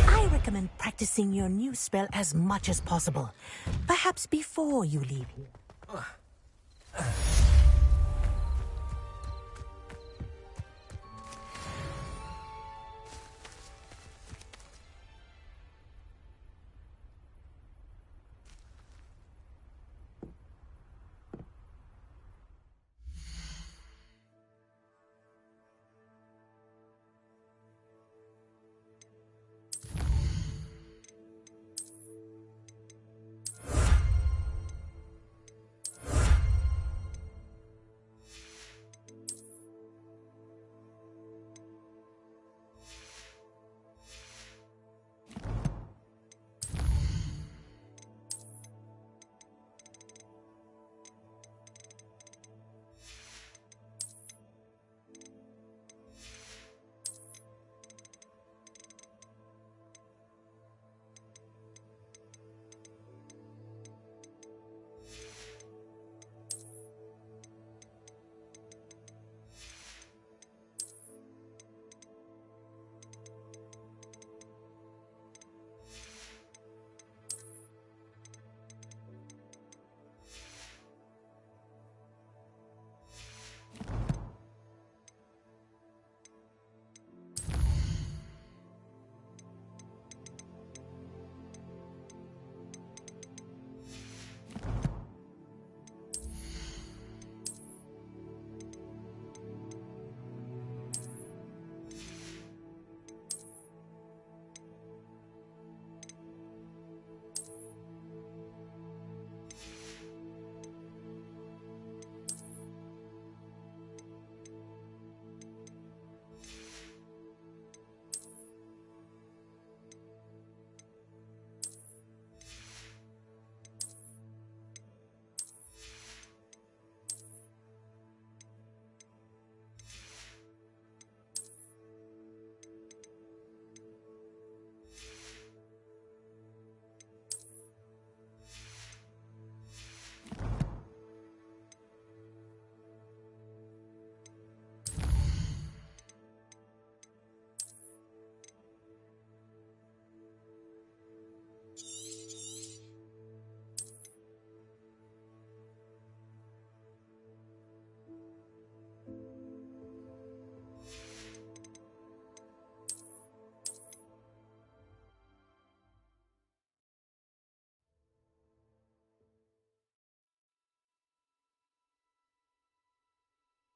I recommend practicing your new spell as much as possible. Perhaps before you leave here.